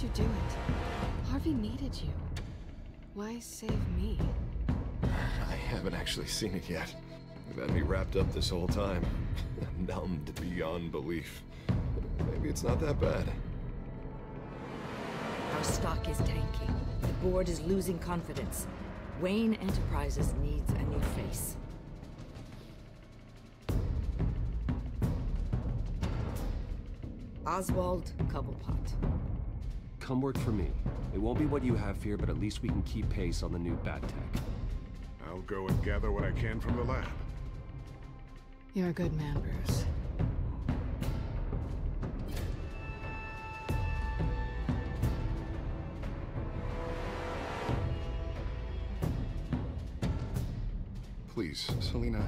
did you do it? Harvey needed you. Why save me? I haven't actually seen it yet. You've had me wrapped up this whole time. Numbed beyond belief. Maybe it's not that bad. Our stock is tanking. The board is losing confidence. Wayne Enterprises needs a new face. Oswald Cobblepot. Come work for me. It won't be what you have here, but at least we can keep pace on the new bat tech. I'll go and gather what I can from the lab. You're a good man, Bruce. Please, Selina,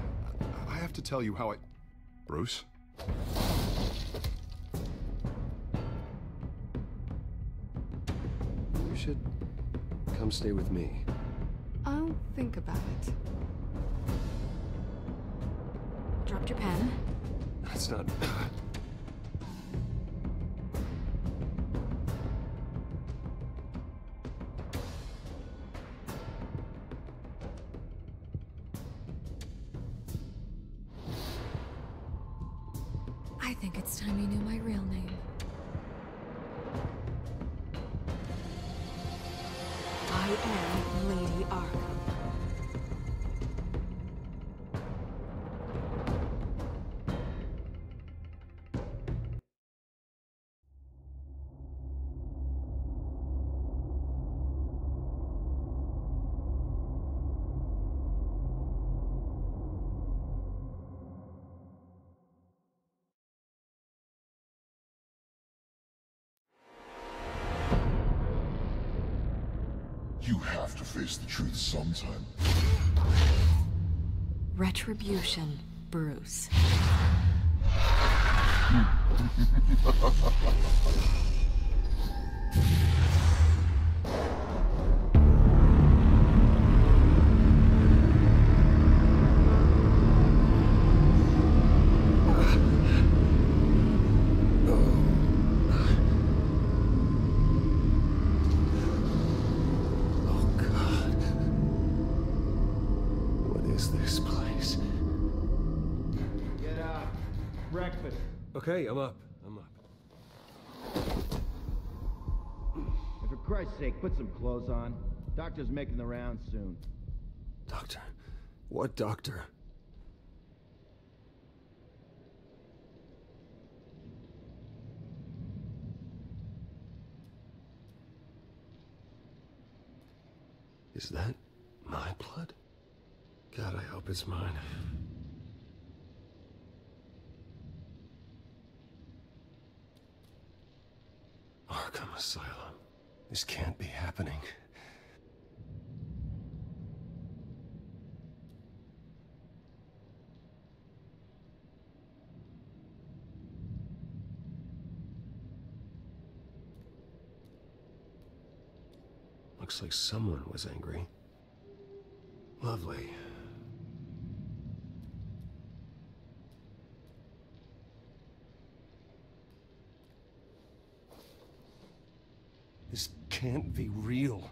I have to tell you how I... Bruce? You should come stay with me. I'll think about it. Dropped your pen? That's not... I think it's time you knew my real name. I am Lady Arkham. You have to face the truth sometime. Retribution, Bruce. This place. Get up. Breakfast. Okay, I'm up. And for Christ's sake, put some clothes on. Doctor's making the rounds soon. Doctor? What doctor? Is that my blood? God, I hope it's mine. Arkham Asylum. This can't be happening. Looks like someone was angry. Lovely. This can't be real.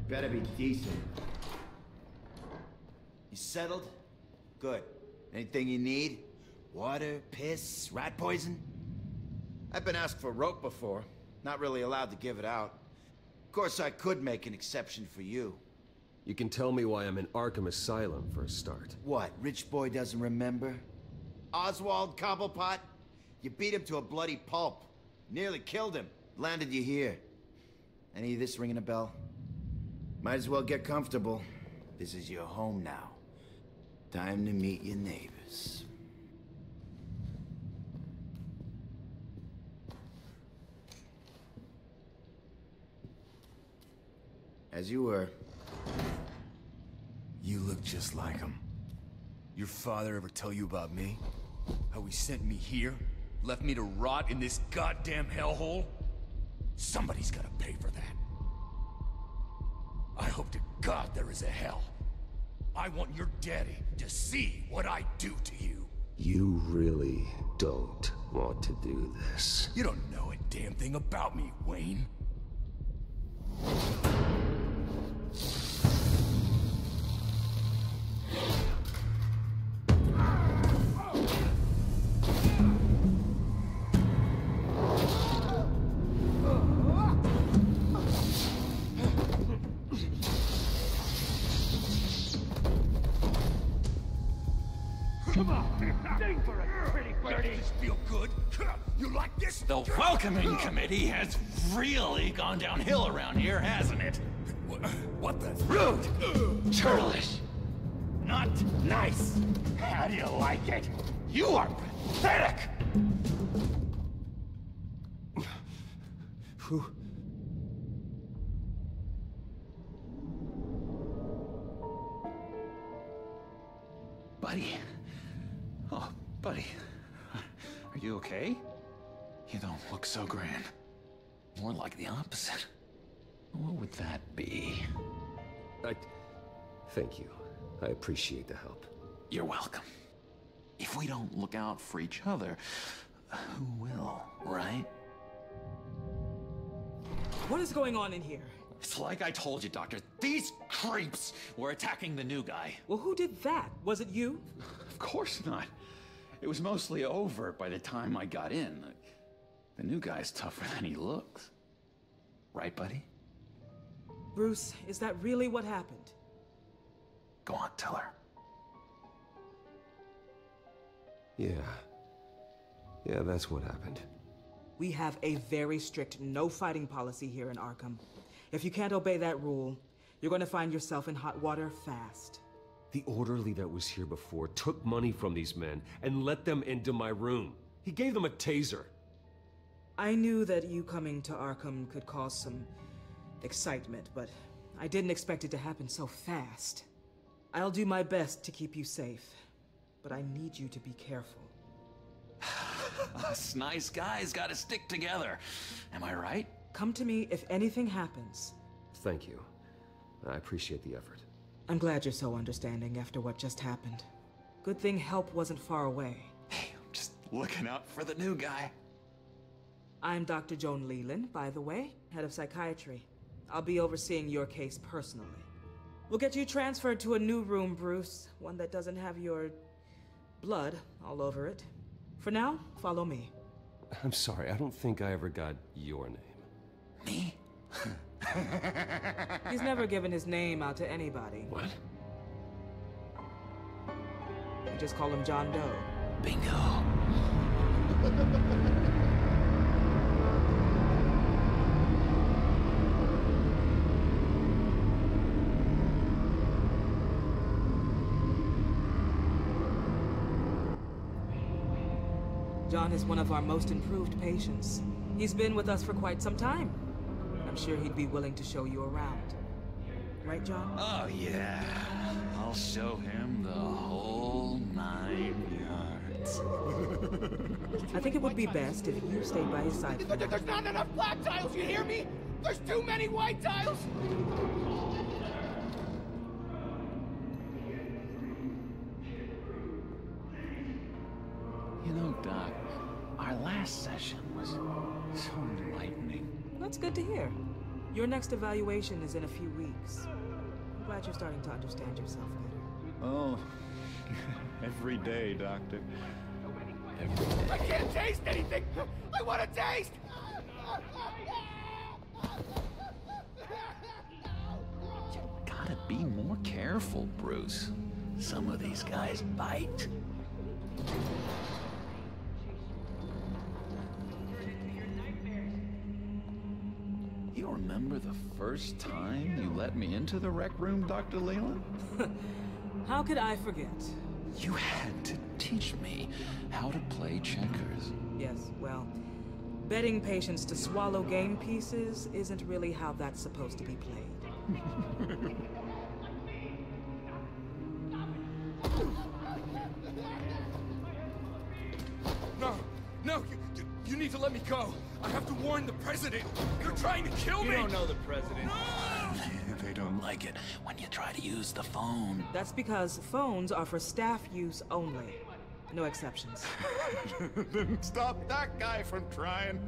Better be decent. You settled? Good. Anything you need? Water, piss, rat poison? I've been asked for rope before. Not really allowed to give it out. Of course, I could make an exception for you. You can tell me why I'm in Arkham Asylum for a start. What, rich boy doesn't remember? Oswald Cobblepot? You beat him to a bloody pulp. Nearly killed him. Landed you here. Any of this ringing a bell? Might as well get comfortable. This is your home now. Time to meet your neighbors. As you were. You look just like him. Your father ever tell you about me? How he sent me here? Left me to rot in this goddamn hellhole? Somebody's gotta pay for that. I hope to God there is a hell. I want your daddy to see what I do to you. You really don't want to do this. You don't know a damn thing about me, Wayne. Come on, sing for it, pretty birdie. Does this feel good? You like this? The welcoming committee has really gone downhill around here, hasn't it? What the? Rude! Churlish! Not nice! How do you like it? You are pathetic! Buddy. Oh, buddy. Are you okay? You don't look so grand. More like the opposite. What would that be? Thank you. I appreciate the help. You're welcome. If we don't look out for each other, who will, right? What is going on in here? It's like I told you, Doctor. These creeps were attacking the new guy. Well, who did that? Was it you? Of course not. It was mostly over by the time I got in. The new guy's tougher than he looks. Right, buddy? Bruce, is that really what happened? Go on, tell her. Yeah, that's what happened. We have a very strict no fighting policy here in Arkham. If you can't obey that rule, you're going to find yourself in hot water fast. The orderly that was here before took money from these men and let them into my room. He gave them a taser. I knew that you coming to Arkham could cause some excitement, but I didn't expect it to happen so fast. I'll do my best to keep you safe, but I need you to be careful. Us nice guys gotta stick together. Am I right? Come to me if anything happens. Thank you. I appreciate the effort. I'm glad you're so understanding after what just happened. Good thing help wasn't far away. Hey, I'm just looking out for the new guy. I'm Dr. Joan Leland, by the way, head of psychiatry. I'll be overseeing your case personally. We'll get you transferred to a new room, Bruce. One that doesn't have your blood all over it. For now, follow me. I'm sorry, I don't think I ever got your name. Me? He's never given his name out to anybody. What? You just call him John Doe. Bingo. John is one of our most improved patients. He's been with us for quite some time. I'm sure he'd be willing to show you around. Right, John? Oh, yeah. I'll show him the whole 9 yards. I think it would be best if you stayed by his side. There's not enough black tiles, you hear me? There's too many white tiles! You know, Doc, our last session was so enlightening. That's good to hear. Your next evaluation is in a few weeks. I'm glad you're starting to understand yourself better. Oh, every day, Doctor. Every day. I can't taste anything! I want to taste! You gotta be more careful, Bruce. Some of these guys bite. You remember the first time you let me into the rec room, Dr. Leland? How could I forget? You had to teach me how to play checkers. Yes, well, betting patients to swallow game pieces isn't really how that's supposed to be played. No, You need to let me go. I have to warn the president. They're trying to kill me. You don't know the president. They don't like it when you try to use the phone. That's because phones are for staff use only. No exceptions. Then stop that guy from trying.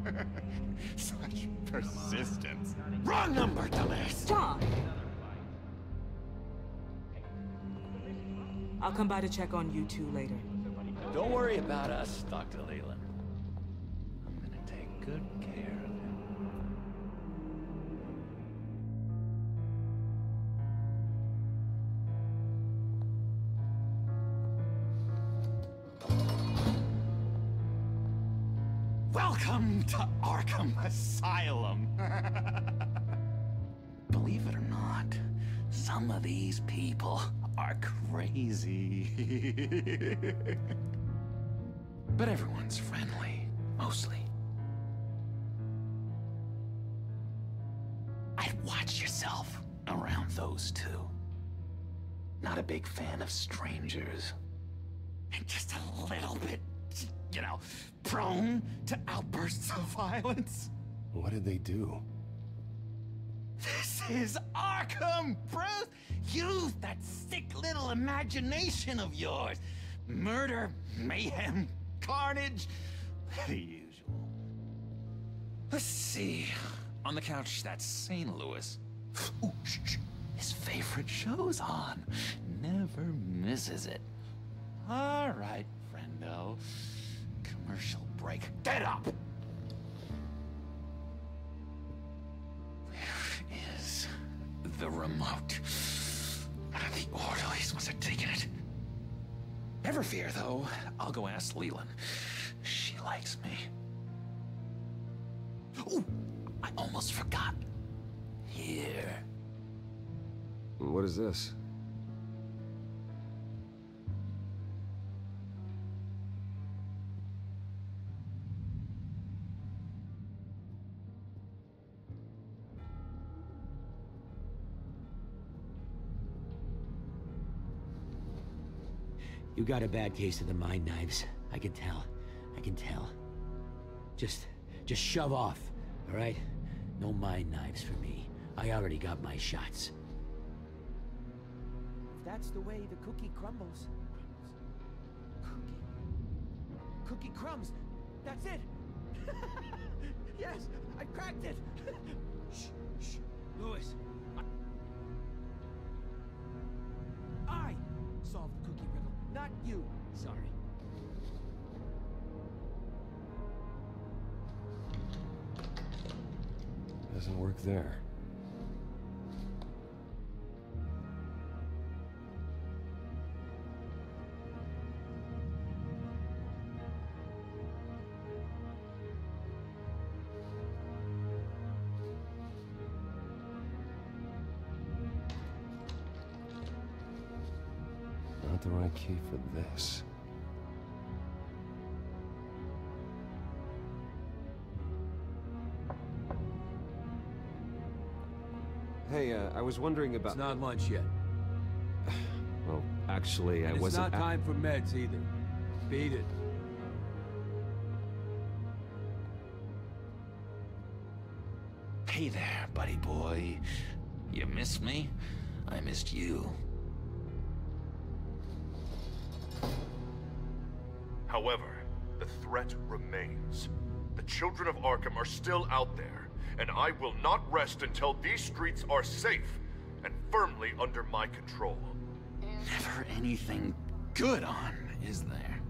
Such persistence. Wrong number, dumbass! John! I'll come by to check on you two later. Don't worry about us, Dr. Leland. I'm gonna take good care of him. Welcome to Arkham Asylum. Believe it or not, some of these people are crazy. But everyone's friendly, mostly. I'd watch yourself around those two. Not a big fan of strangers. And just a little bit, you know, prone to outbursts of violence. What did they do? This is Arkham, Bruce! Use that sick little imagination of yours. Murder, mayhem, carnage, the usual. Let's see. On the couch, that's St. Louis. Ooh, shh, shh. His favorite show's on. Never misses it. All right, friendo. Commercial break. Get up! Where is the remote? The orderlies must have taken it. Never fear, though. I'll go ask Leland. She likes me. Ooh, I almost forgot. Here. What is this? You got a bad case of the mind knives. I can tell. I can tell. Just shove off, all right? No mind knives for me. I already got my shots. If that's the way the cookie crumbles. Cookie crumbs. That's it. Yes, I cracked it. Shh, shh. Louis. I solved the cookie riddle, not you. Sorry. Doesn't work there. Not the right key for this. Hey, I was wondering about... It's not lunch yet. Well, actually, I wasn't... It's not time for meds either. Beat it. Hey there, buddy boy. You miss me? I missed you. However, the threat remains. The children of Arkham are still out there, and I will not rest until these streets are safe and firmly under my control. Never anything good on, is there?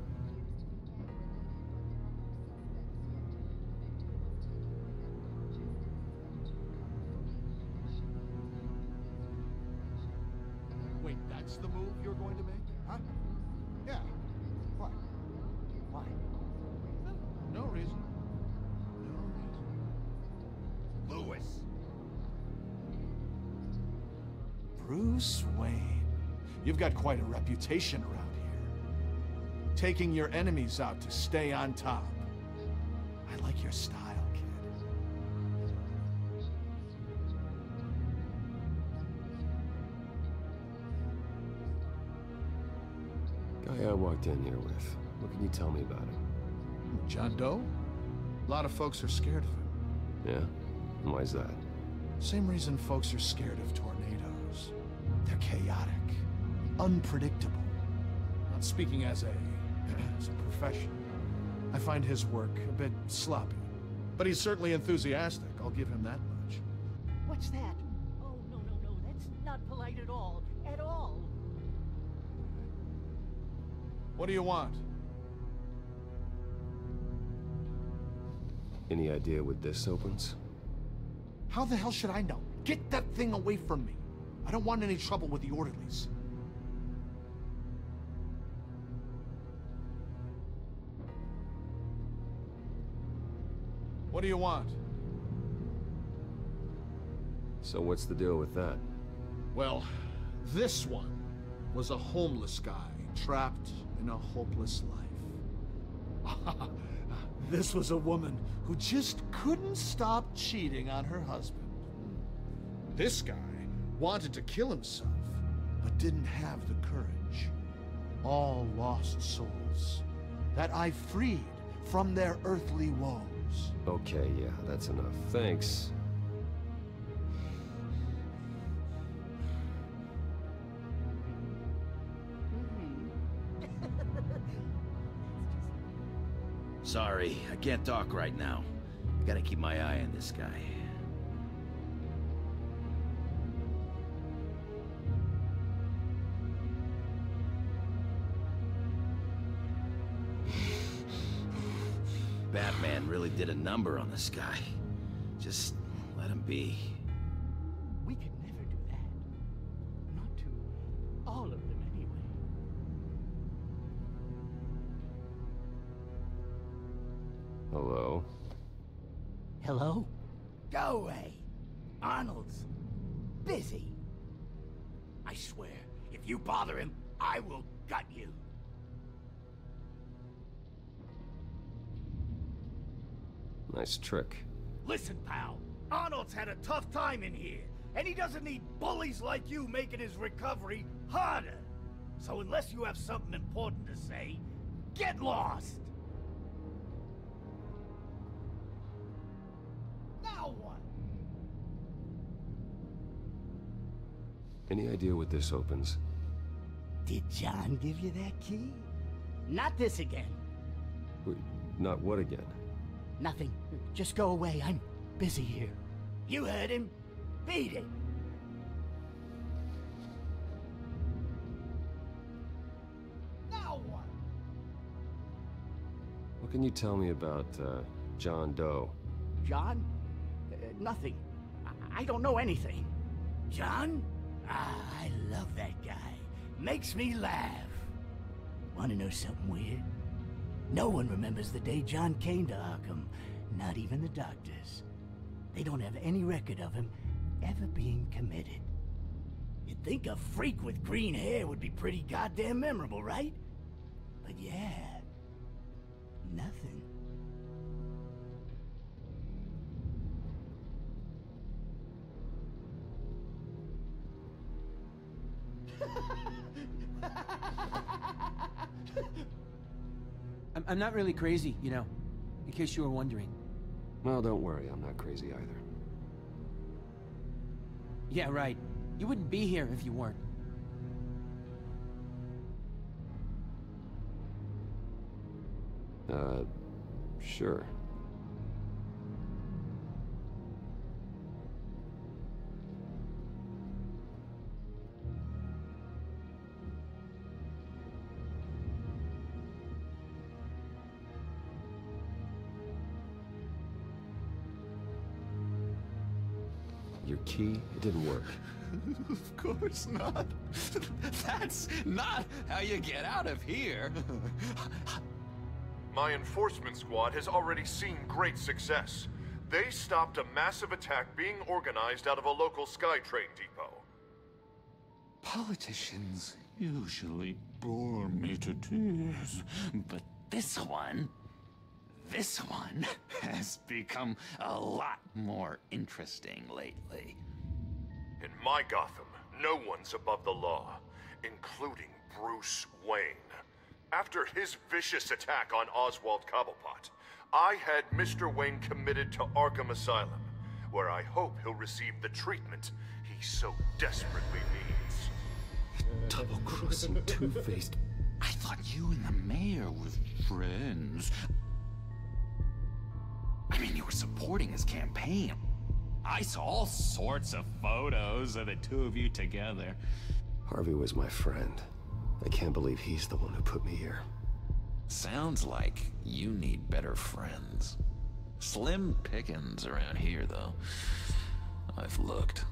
Wait, that's the move you're going to make? Huh? Yeah. What? Why? No reason. No reason. Louis! Bruce Wayne. You've got quite a reputation around here. Taking your enemies out to stay on top. I like your style, kid. Guy I walked in here with. What can you tell me about him? John Doe? A lot of folks are scared of him. Yeah? And why's that? Same reason folks are scared of tornadoes. They're chaotic, unpredictable. Not speaking as a professional. I find his work a bit sloppy. But he's certainly enthusiastic, I'll give him that much. What's that? Oh, no, that's not polite at all. At all. What do you want? Any idea what this opens? How the hell should I know? Get that thing away from me. I don't want any trouble with the orderlies. What do you want? So what's the deal with that? Well, this one was a homeless guy trapped in a hopeless life. This was a woman who just couldn't stop cheating on her husband. This guy wanted to kill himself, but didn't have the courage. All lost souls that I freed from their earthly woes. Okay, yeah, that's enough. Thanks. Sorry, I can't talk right now. I gotta keep my eye on this guy. Batman really did a number on this guy. Just let him be. We could never do that. Not to all of them, anyway. Hello? Hello? Go away. Arnold's busy. I swear, if you bother him, I will gut you. Nice trick. Listen, pal. Arnold's had a tough time in here, and he doesn't need bullies like you making his recovery harder. So unless you have something important to say, get lost! Now what? Any idea what this opens? Did John give you that key? Not this again. Wait, not what again? Nothing. Just go away. I'm busy here. You heard him. Beat it. Now what? What can you tell me about, John Doe? John? Nothing. I don't know anything. John? I love that guy. Makes me laugh. Want to know something weird? No one remembers the day John came to Arkham. Not even the doctors. They don't have any record of him ever being committed. You'd think a freak with green hair would be pretty goddamn memorable, right? But yeah, nothing. I'm not really crazy, you know, in case you were wondering. Well, don't worry, I'm not crazy either. Yeah, right. You wouldn't be here if you weren't. Sure. Your key, it didn't work. Of course not. That's not how you get out of here. My enforcement squad has already seen great success. They stopped a massive attack being organized out of a local SkyTrain depot. Politicians usually bore me to tears, but this one has become a lot more interesting lately. In my Gotham, no one's above the law, including Bruce Wayne. After his vicious attack on Oswald Cobblepot, I had Mr. Wayne committed to Arkham Asylum, where I hope he'll receive the treatment he so desperately needs. Double-crossing, two-faced... I thought you and the mayor were friends. I mean, you were supporting his campaign. I saw all sorts of photos of the two of you together. Harvey was my friend. I can't believe he's the one who put me here. Sounds like you need better friends. Slim pickings around here, though. I've looked.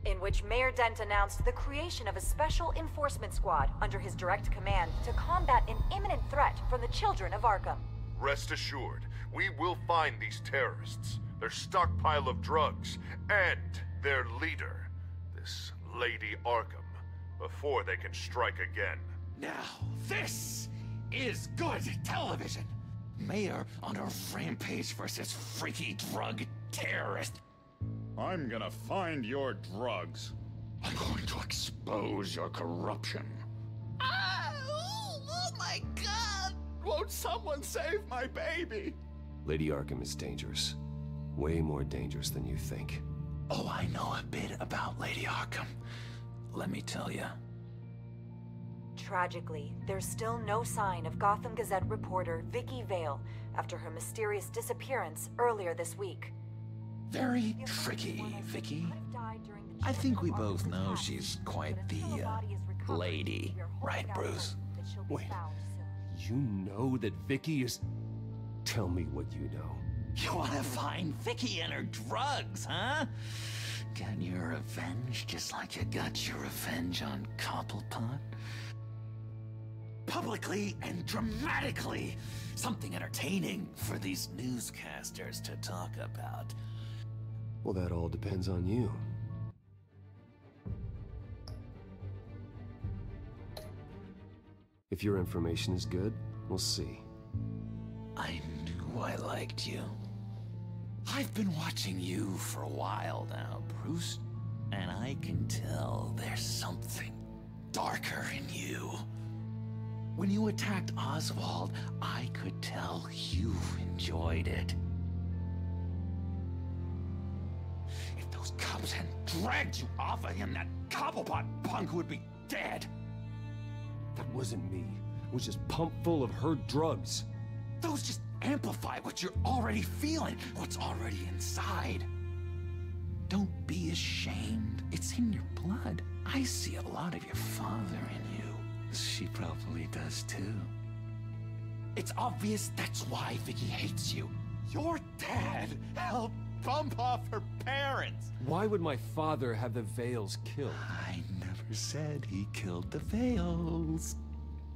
In which Mayor Dent announced the creation of a special enforcement squad under his direct command to combat an imminent threat from the children of Arkham. Rest assured, we will find these terrorists, their stockpile of drugs, and their leader, this Lady Arkham, before they can strike again. Now, this is good television. Mayor on a rampage versus freaky drug terrorist. I'm gonna find your drugs. I'm going to expose your corruption. Oh my God! Won't someone save my baby? Lady Arkham is dangerous. Way more dangerous than you think. Oh, I know a bit about Lady Arkham. Let me tell you. Tragically, there's still no sign of Gotham Gazette reporter Vicky Vale after her mysterious disappearance earlier this week. Very tricky, Vicky. I think we both know she's quite the, lady, right, Bruce? Wait, you know that Vicky is... Tell me what you know. You wanna find Vicky and her drugs, huh? Get your revenge just like you got your revenge on Cobblepot? Publicly and dramatically! Something entertaining for these newscasters to talk about. Well, that all depends on you. If your information is good, we'll see. I knew I liked you. I've been watching you for a while now, Bruce, and I can tell there's something darker in you. When you attacked Oswald, I could tell you enjoyed it. If those cops hadn't dragged you off of him, that Cobblepot punk would be dead. That wasn't me. It was just pumped full of her drugs. Those just amplify what you're already feeling, what's already inside. Don't be ashamed. It's in your blood. I see a lot of your father in you. She probably does too. It's obvious that's why Vicky hates you. Your dad helped bump off her parents. Why would my father have the Vales killed? I never said he killed the Vales.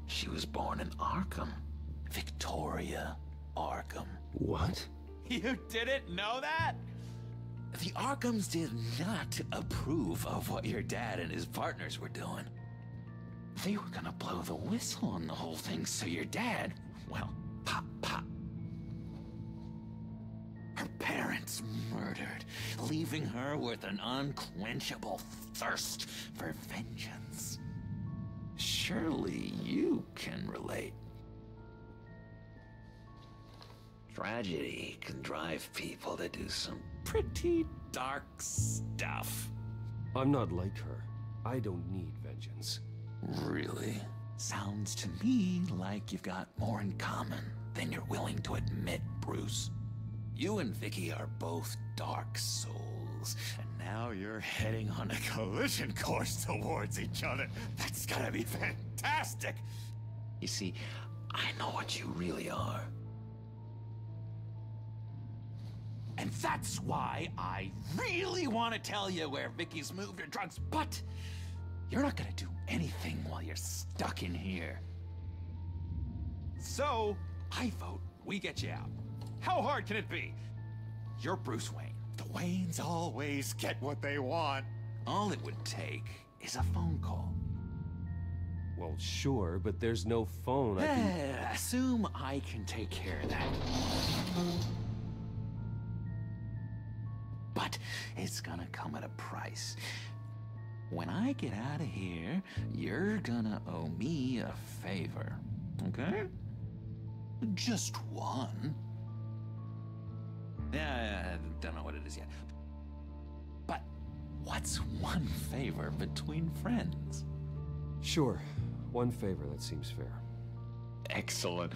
She was born in Arkham. Victoria Arkham. What? You didn't know that? The Arkhams did not approve of what your dad and his partners were doing. They were gonna blow the whistle on the whole thing, so your dad, well, pop, pop. Her parents murdered, leaving her with an unquenchable thirst for vengeance. Surely you can relate. Tragedy can drive people to do some pretty dark stuff. I'm not like her. I don't need vengeance. Really? Sounds to me like you've got more in common than you're willing to admit, Bruce. You and Vicky are both dark souls, and now you're heading on a collision course towards each other. That's gotta be fantastic! You see, I know what you really are. And that's why I really want to tell you where Vicky's moved her drugs, but you're not gonna do anything while you're stuck in here. So, I vote we get you out. How hard can it be? You're Bruce Wayne. The Waynes always get what they want. All it would take is a phone call. Well, sure, but there's no phone. I can... Assume I can take care of that. But it's gonna come at a price. When I get out of here, you're gonna owe me a favor, okay? Just one. Yeah, I don't know what it is yet. But what's one favor between friends? Sure. One favor, that seems fair. Excellent.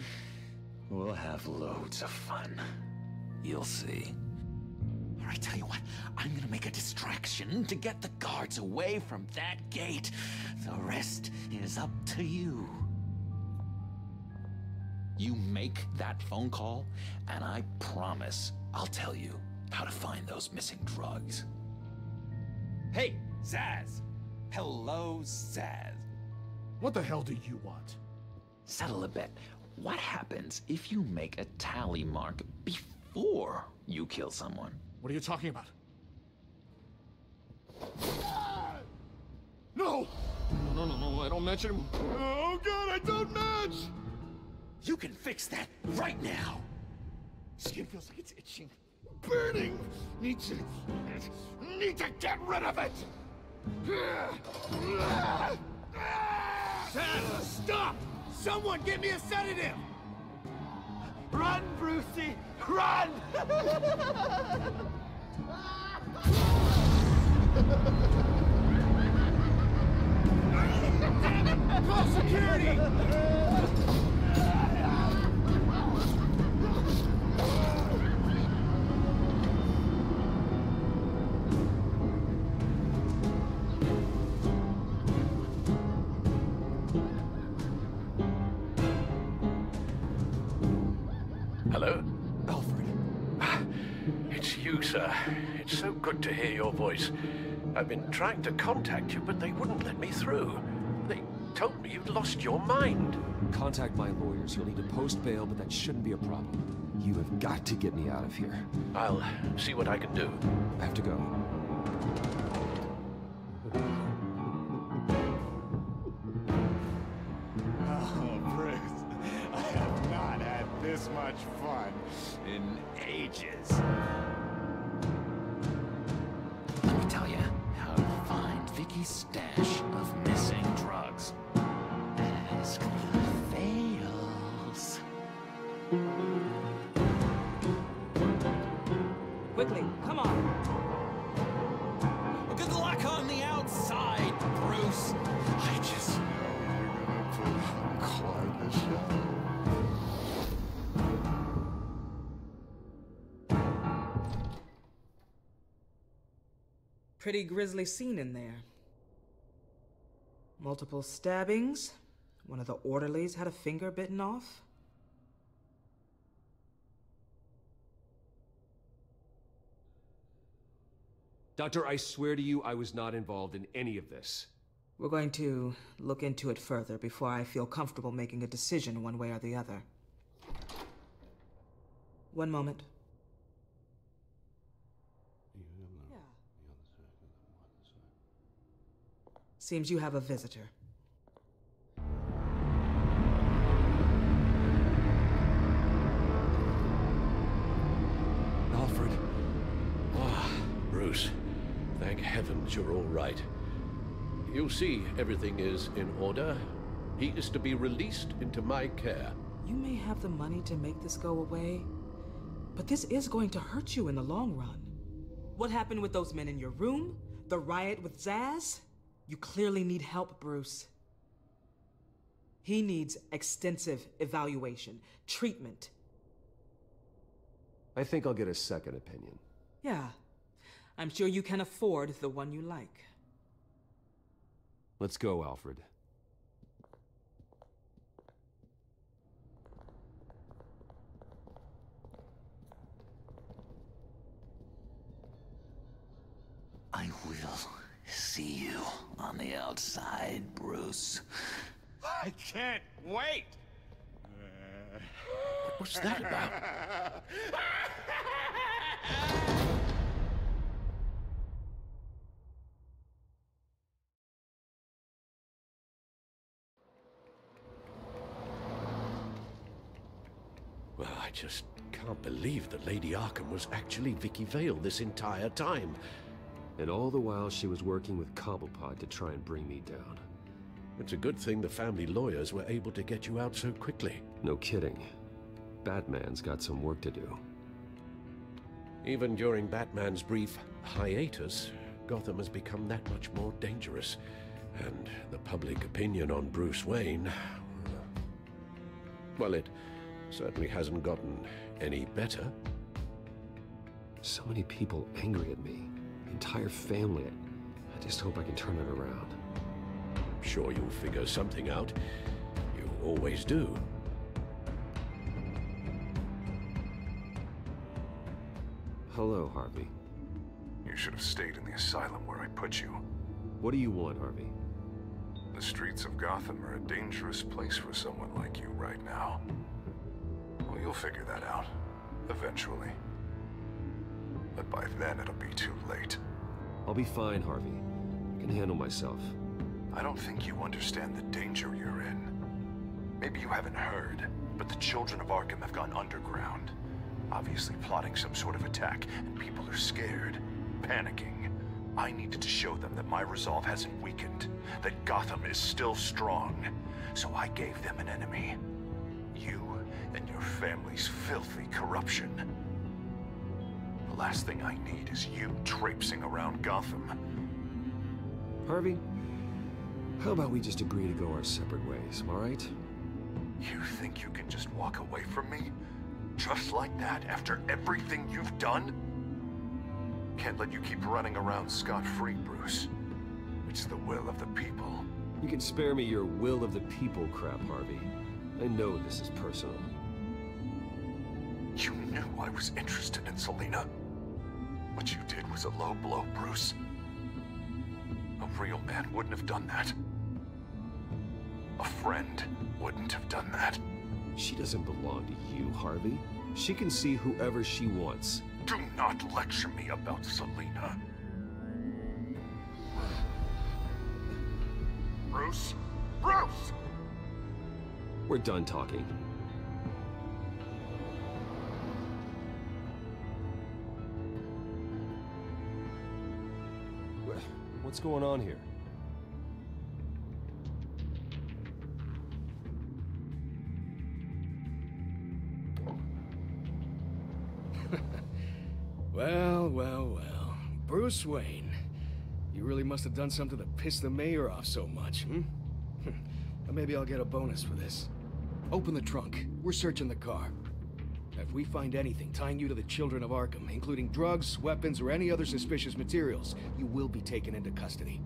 We'll have loads of fun. You'll see. All right, tell you what, I'm gonna make a distraction to get the guards away from that gate. The rest is up to you. You make that phone call, and I promise I'll tell you how to find those missing drugs. Hey, Zaz! Hello, Zaz. What the hell do you want? Settle a bet. What happens if you make a tally mark before you kill someone? What are you talking about? No! No, I don't match anymore. Oh god, I don't match! You can fix that right now! Skin feels like it's itching. Burning! Need to get rid of it! Stop! Someone give me a sedative! Run, Brucey! Run! Call security! Hello? Alfred. It's you, sir. It's so good to hear your voice. I've been trying to contact you, but they wouldn't let me through. They told me you'd lost your mind. Contact my lawyers. You'll need to post bail, but that shouldn't be a problem. You have got to get me out of here. I'll see what I can do. I have to go. Oh, Bruce, I have not had this much fun in ages. Let me tell you how to find Vicky's stash of missing drugs. Ask the fails. Quickly, come on. Good luck on the outside, Bruce. I just know you're gonna put on quite a show. Pretty grisly scene in there. Multiple stabbings. One of the orderlies had a finger bitten off. Doctor, I swear to you, I was not involved in any of this. We're going to look into it further before I feel comfortable making a decision one way or the other. One moment. Seems you have a visitor. Alfred. Ah, Bruce. Thank heavens you're all right. You see, everything is in order. He is to be released into my care. You may have the money to make this go away, but this is going to hurt you in the long run. What happened with those men in your room? The riot with Zaz? You clearly need help, Bruce. He needs extensive evaluation, treatment. I think I'll get a second opinion. Yeah, I'm sure you can afford the one you like. Let's go, Alfred. I will see you on the outside, Bruce. I can't wait! What's that about? Well, I just can't believe that Lady Arkham was actually Vicky Vale this entire time. And all the while she was working with Cobblepot to try and bring me down. It's a good thing the family lawyers were able to get you out so quickly. No kidding. Batman's got some work to do. Even during Batman's brief hiatus, Gotham has become that much more dangerous. And the public opinion on Bruce Wayne... well, it certainly hasn't gotten any better. So many people angry at me. Entire family. I just hope I can turn it around. I'm sure you'll figure something out. You always do. Hello, Harvey. You should have stayed in the asylum where I put you. What do you want, Harvey? The streets of Gotham are a dangerous place for someone like you right now. Well, you'll figure that out. Eventually. But by then, it'll be too late. I'll be fine, Harvey. I can handle myself. I don't think you understand the danger you're in. Maybe you haven't heard, but the children of Arkham have gone underground. Obviously plotting some sort of attack, and people are scared, panicking. I needed to show them that my resolve hasn't weakened, that Gotham is still strong. So I gave them an enemy. You and your family's filthy corruption. The last thing I need is you traipsing around Gotham. Harvey, how about we just agree to go our separate ways, all right? You think you can just walk away from me? Just like that, after everything you've done? Can't let you keep running around scot-free, Bruce. It's the will of the people. You can spare me your will of the people crap, Harvey. I know this is personal. You knew I was interested in Selina. What you did was a low blow, Bruce. A real man wouldn't have done that. A friend wouldn't have done that. She doesn't belong to you, Harvey. She can see whoever she wants. Do not lecture me about Selina. Bruce? Bruce! We're done talking. What's going on here? Well, well, well. Bruce Wayne. You really must have done something to piss the mayor off so much, hmm? Or maybe I'll get a bonus for this. Open the trunk. We're searching the car. If we find anything tying you to the children of Arkham, including drugs, weapons, or any other suspicious materials, you will be taken into custody.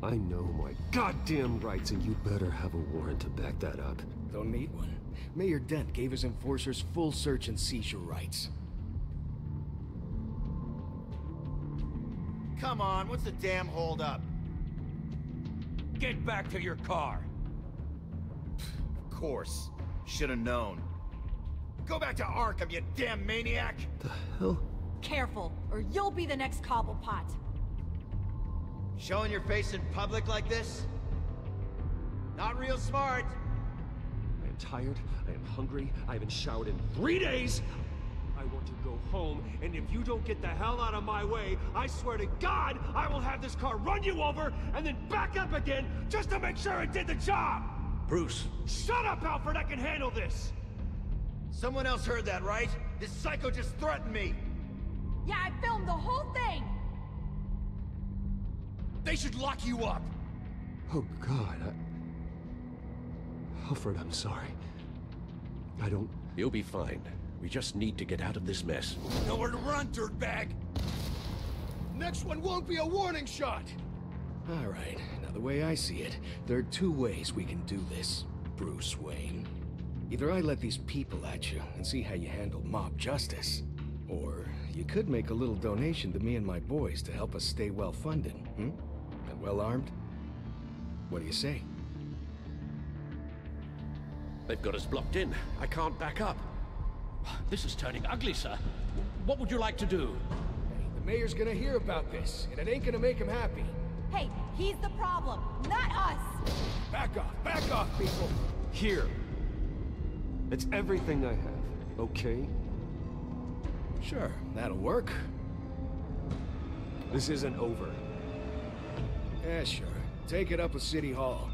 I know my goddamn rights, and you better have a warrant to back that up. Don't need one. Mayor Dent gave his enforcers full search and seizure rights. Come on, what's the damn holdup? Get back to your car. Of course. Should have known. Go back to Arkham, you damn maniac! The hell? Careful, or you'll be the next Cobblepot. Showing your face in public like this? Not real smart. I am tired, I am hungry, I haven't showered in 3 days! I want to go home, and if you don't get the hell out of my way, I swear to God, I will have this car run you over, and then back up again, just to make sure it did the job! Bruce. Shut up, Alfred, I can handle this! Someone else heard that, right? This psycho just threatened me! Yeah, I filmed the whole thing! They should lock you up! Oh, God, Alfred, I'm sorry. I don't... You'll be fine. We just need to get out of this mess. Nowhere to run, dirtbag! Next one won't be a warning shot! Alright, now the way I see it, there are two ways we can do this, Bruce Wayne. Either I let these people at you and see how you handle mob justice, or you could make a little donation to me and my boys to help us stay well-funded, hmm? And well-armed? What do you say? They've got us blocked in. I can't back up. This is turning ugly, sir. What would you like to do? Hey, the mayor's gonna hear about this, and it ain't gonna make him happy. Hey, he's the problem, not us! Back off, people! Here. It's everything I have, okay? Sure, that'll work. This isn't over. Yeah, sure. Take it up with City Hall.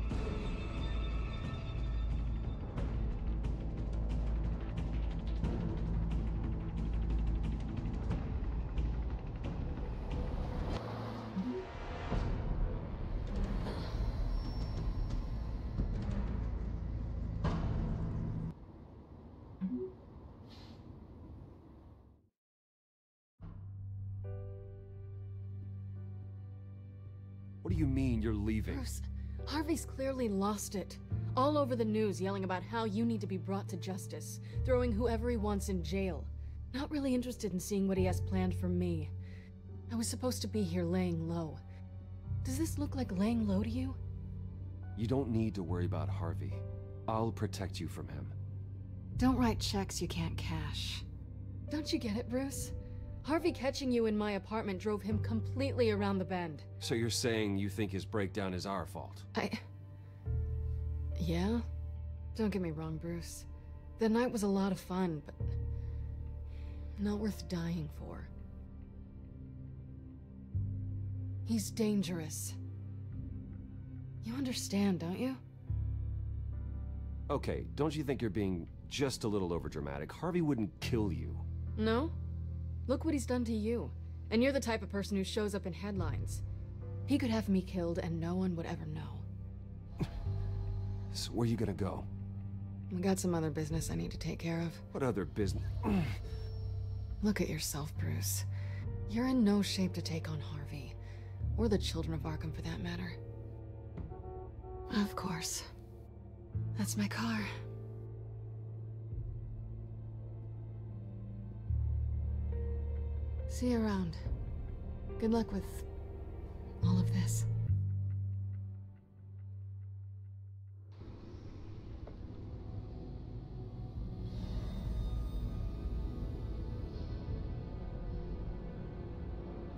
What do you mean you're leaving? Bruce, Harvey's clearly lost it. All over the news yelling about how you need to be brought to justice, throwing whoever he wants in jail. Not really interested in seeing what he has planned for me. I was supposed to be here laying low. Does this look like laying low to you? You don't need to worry about Harvey. I'll protect you from him. Don't write checks you can't cash. Don't you get it, Bruce? Harvey catching you in my apartment drove him completely around the bend. So you're saying you think his breakdown is our fault? Yeah? Don't get me wrong, Bruce. The night was a lot of fun, but not worth dying for. He's dangerous. You understand, don't you? Okay, don't you think you're being just a little overdramatic? Harvey wouldn't kill you. No? Look what he's done to you. And you're the type of person who shows up in headlines. He could have me killed and no one would ever know. So where are you gonna go? I got some other business I need to take care of. What other business? Look at yourself, Bruce. You're in no shape to take on Harvey. Or the children of Arkham, for that matter. Of course. That's my car. See you around. Good luck with all of this.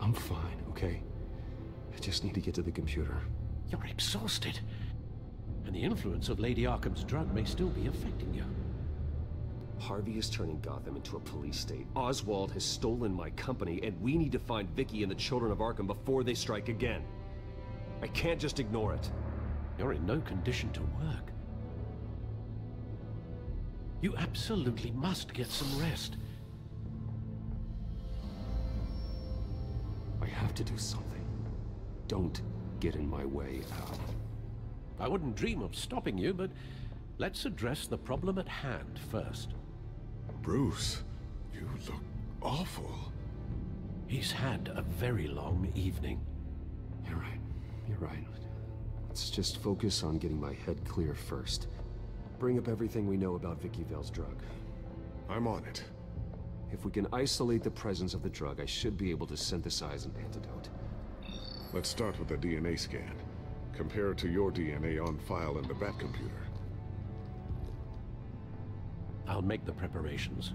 I'm fine, okay? I just need to get to the computer. You're exhausted. And the influence of Lady Arkham's drug may still be affecting you. Harvey is turning Gotham into a police state. Oswald has stolen my company, and we need to find Vicky and the children of Arkham before they strike again. I can't just ignore it. You're in no condition to work. You absolutely must get some rest. I have to do something. Don't get in my way, Al. I wouldn't dream of stopping you, but let's address the problem at hand first. Bruce, you look awful. He's had a very long evening. You're right. You're right. Let's just focus on getting my head clear first. Bring up everything we know about Vicky Vale's drug. I'm on it. If we can isolate the presence of the drug, I should be able to synthesize an antidote. Let's start with a DNA scan. Compare it to your DNA on file in the Batcomputer. I'll make the preparations.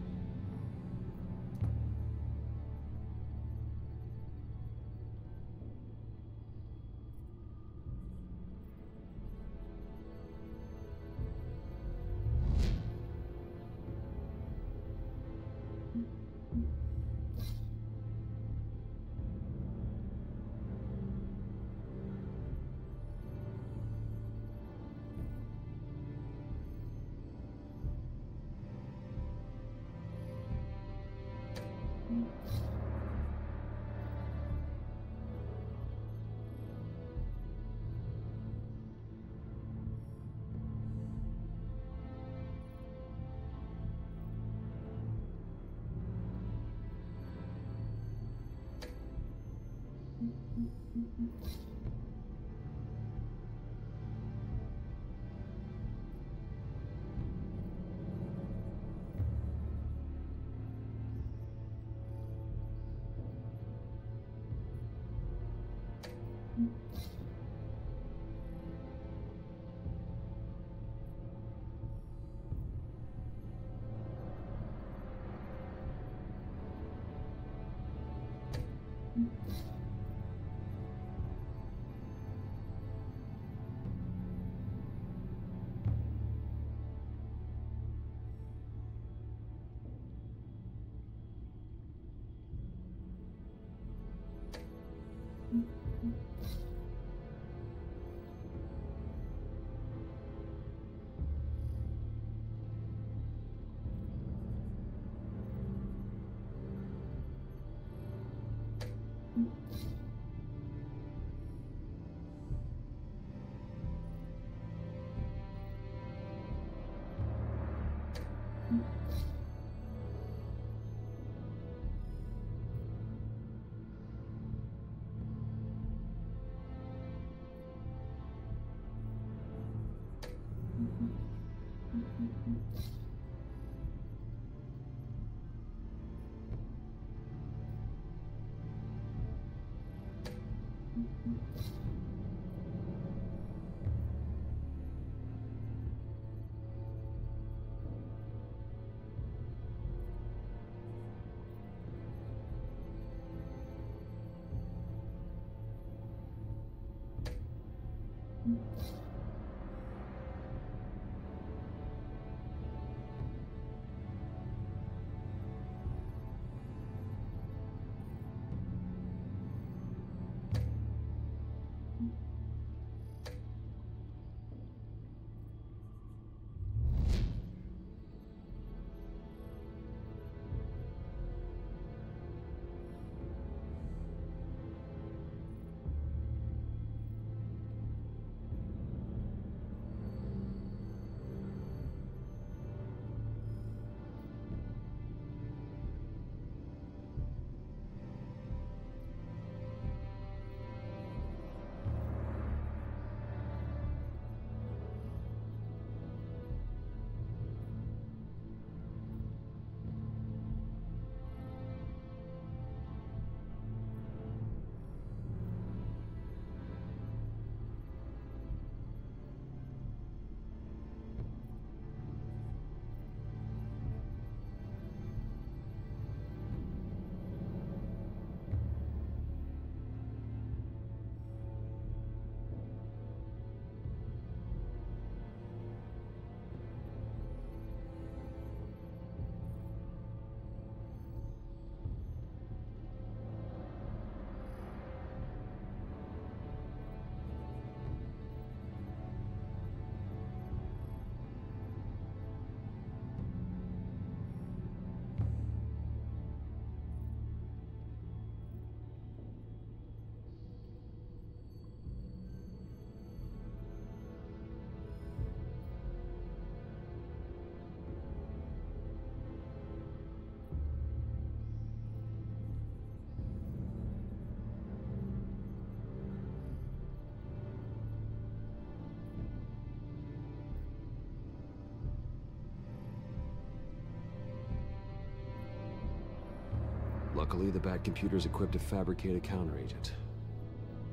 Luckily, the Bat computer's equipped to fabricate a counteragent.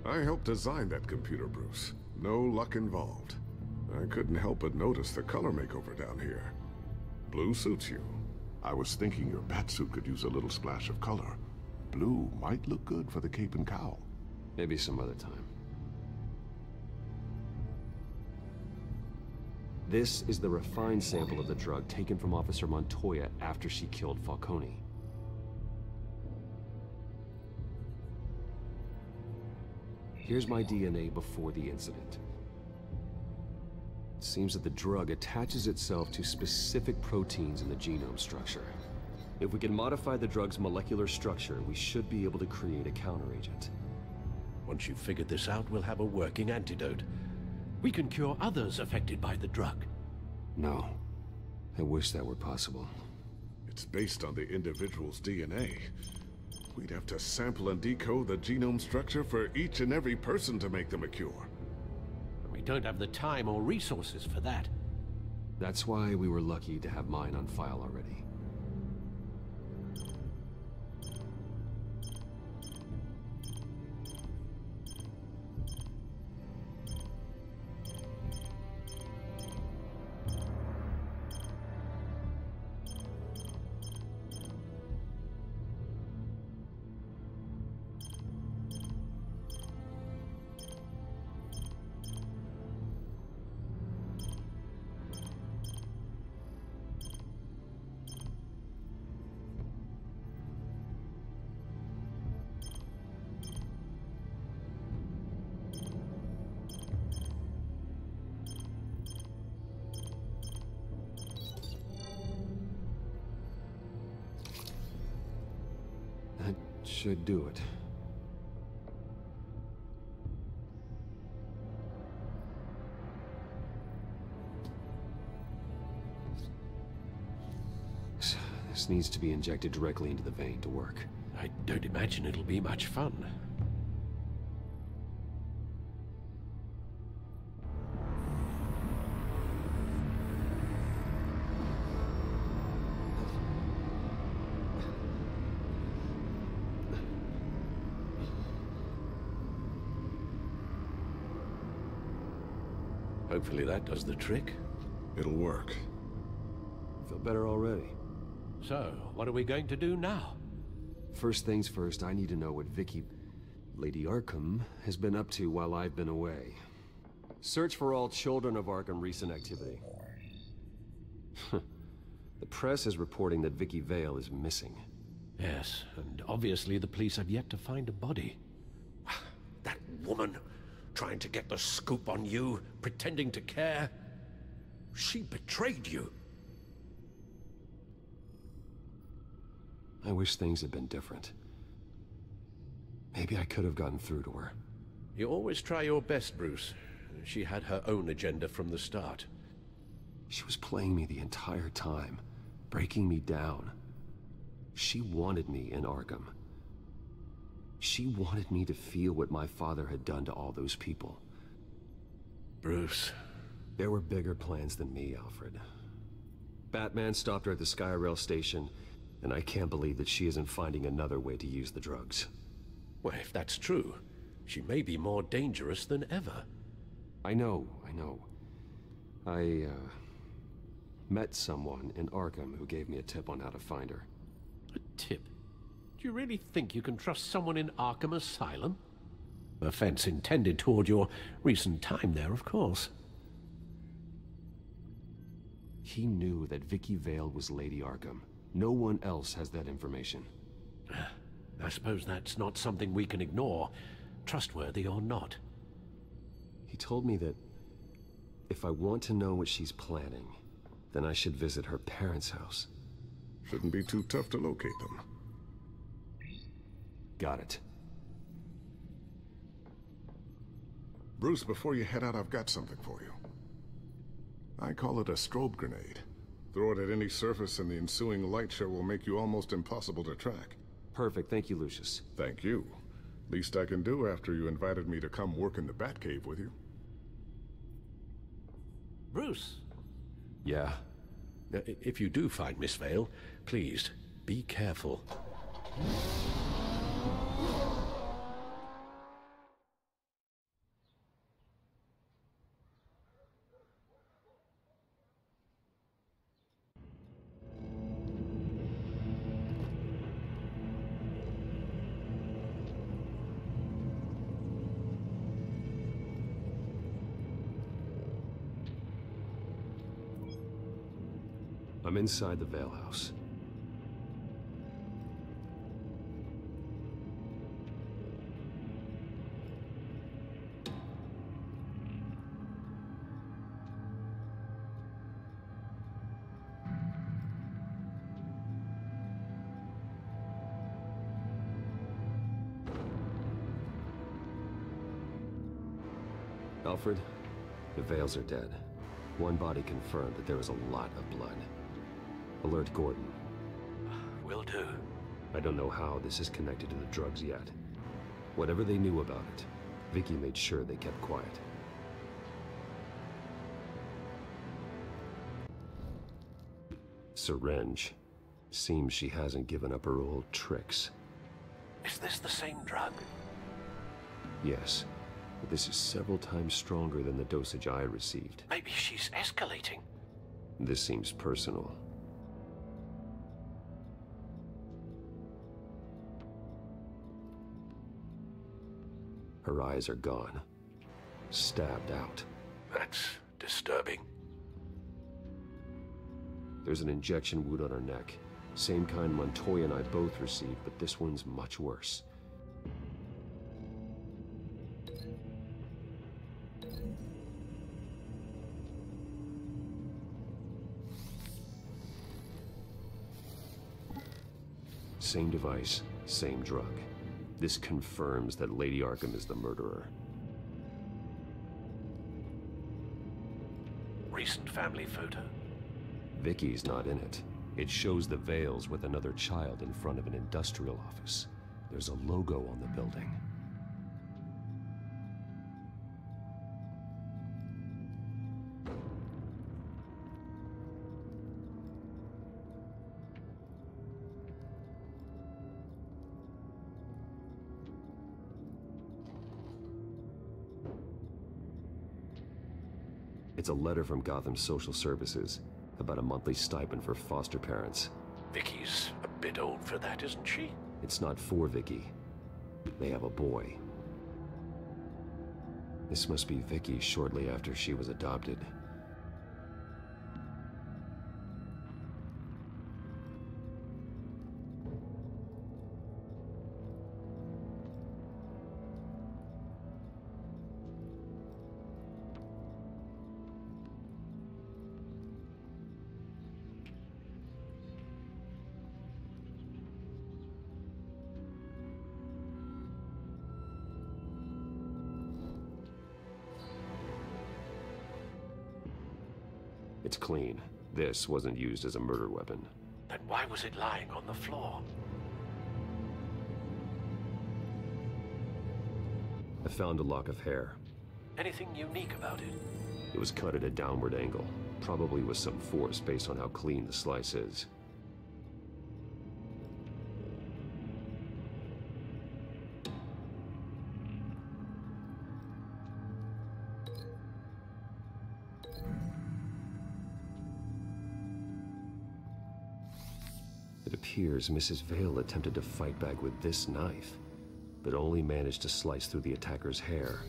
I helped design that computer, Bruce. No luck involved. I couldn't help but notice the color makeover down here. Blue suits you. I was thinking your Batsuit could use a little splash of color. Blue might look good for the cape and cowl. Maybe some other time. This is the refined sample of the drug taken from Officer Montoya after she killed Falcone. Here's my DNA before the incident. It seems that the drug attaches itself to specific proteins in the genome structure. If we can modify the drug's molecular structure, we should be able to create a counteragent. Once you've figured this out, we'll have a working antidote. We can cure others affected by the drug. No. I wish that were possible. It's based on the individual's DNA. We'd have to sample and decode the genome structure for each and every person to make them a cure. We don't have the time or resources for that. That's why we were lucky to have mine on file already. Should do it. This needs to be injected directly into the vein to work. I don't imagine it'll be much fun. Hopefully that does the trick. It'll work. Feel better already. So, what are we going to do now? First things first, I need to know what Lady Arkham, has been up to while I've been away. Search for all children of Arkham recent activity. The press is reporting that Vicky Vale is missing. Yes, and obviously the police have yet to find a body. That woman, trying to get the scoop on you, pretending to care. She betrayed you. I wish things had been different. Maybe I could have gotten through to her. You always try your best, Bruce. She had her own agenda from the start. She was playing me the entire time, breaking me down. She wanted me in Arkham. She wanted me to feel what my father had done to all those people. Bruce. There were bigger plans than me, Alfred. Batman stopped her at the Skyrail station, and I can't believe that she isn't finding another way to use the drugs. Well, if that's true, she may be more dangerous than ever. I know. I met someone in Arkham who gave me a tip on how to find her. A tip? Do you really think you can trust someone in Arkham Asylum? Offense intended toward your recent time there, of course. He knew that Vicky Vale was Lady Arkham. No one else has that information. I suppose that's not something we can ignore, trustworthy or not. He told me that if I want to know what she's planning, then I should visit her parents' house. Shouldn't be too tough to locate them. Got it. Bruce, before you head out, I've got something for you. I call it a strobe grenade. Throw it at any surface and the ensuing light show will make you almost impossible to track. Perfect. Thank you, Lucius. Thank you. Least I can do after you invited me to come work in the Batcave with you. Bruce? Yeah? If you do find Miss Vale, please, be careful. I'm inside the Vale House. Alfred, the Vales are dead. One body confirmed that there was a lot of blood. Alert Gordon. Will do. I don't know how this is connected to the drugs yet. Whatever they knew about it, Vicky made sure they kept quiet. Syringe. Seems she hasn't given up her old tricks. Is this the same drug? Yes, but this is several times stronger than the dosage I received. Maybe she's escalating. This seems personal. Her eyes are gone. Stabbed out. That's disturbing. There's an injection wound on her neck. Same kind Montoya and I both received, but this one's much worse. Same device, same drug. This confirms that Lady Arkham is the murderer. Recent family photo? Vicky's not in it. It shows the Vales with another child in front of an industrial office. There's a logo on the building. It's a letter from Gotham Social Services about a monthly stipend for foster parents. Vicky's a bit old for that, isn't she? It's not for Vicky. They have a boy. This must be Vicky shortly after she was adopted. It's clean. This wasn't used as a murder weapon. Then why was it lying on the floor? I found a lock of hair. Anything unique about it? It was cut at a downward angle, probably with some force based on how clean the slice is. It appears Mrs. Vale attempted to fight back with this knife, but only managed to slice through the attacker's hair.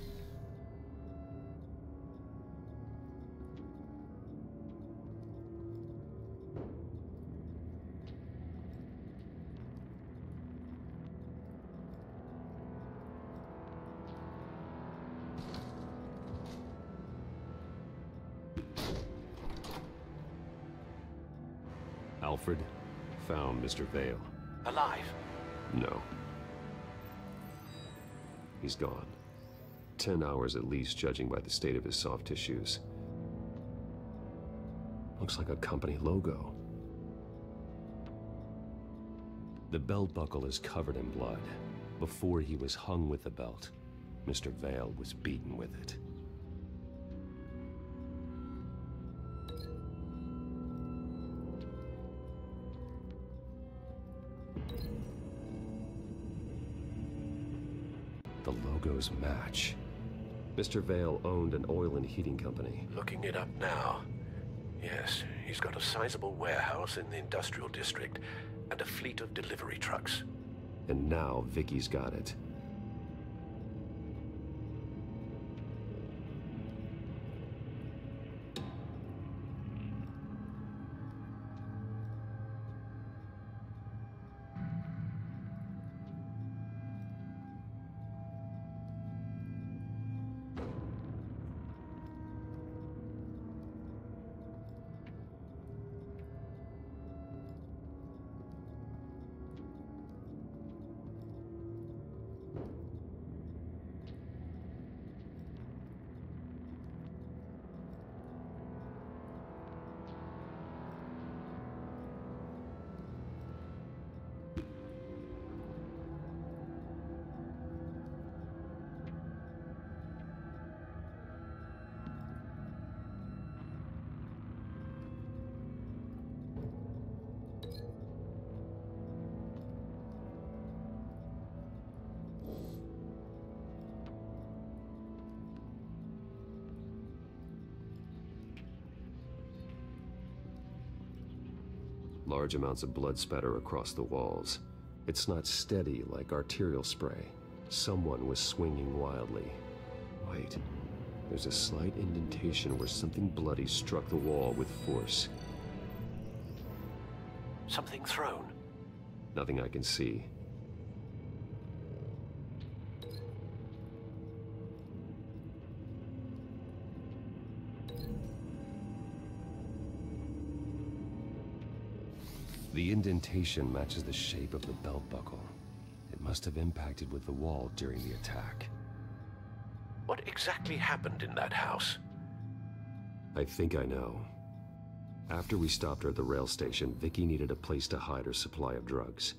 Alfred found Mr. Vale. Alive? No. He's gone. 10 hours at least, judging by the state of his soft tissues. Looks like a company logo. The belt buckle is covered in blood. Before he was hung with the belt, Mr. Vale was beaten with it. The logos match. Mr. Vale owned an oil and heating company. Looking it up now. Yes, he's got a sizable warehouse in the industrial district and a fleet of delivery trucks. And now Vicky's got it. Large amounts of blood spatter across the walls. It's not steady like arterial spray. Someone was swinging wildly. Wait, there's a slight indentation where something bloody struck the wall with force. Something thrown? Nothing I can see. The indentation matches the shape of the belt buckle. It must have impacted with the wall during the attack. What exactly happened in that house? I think I know. After we stopped her at the rail station, Vicky needed a place to hide her supply of drugs.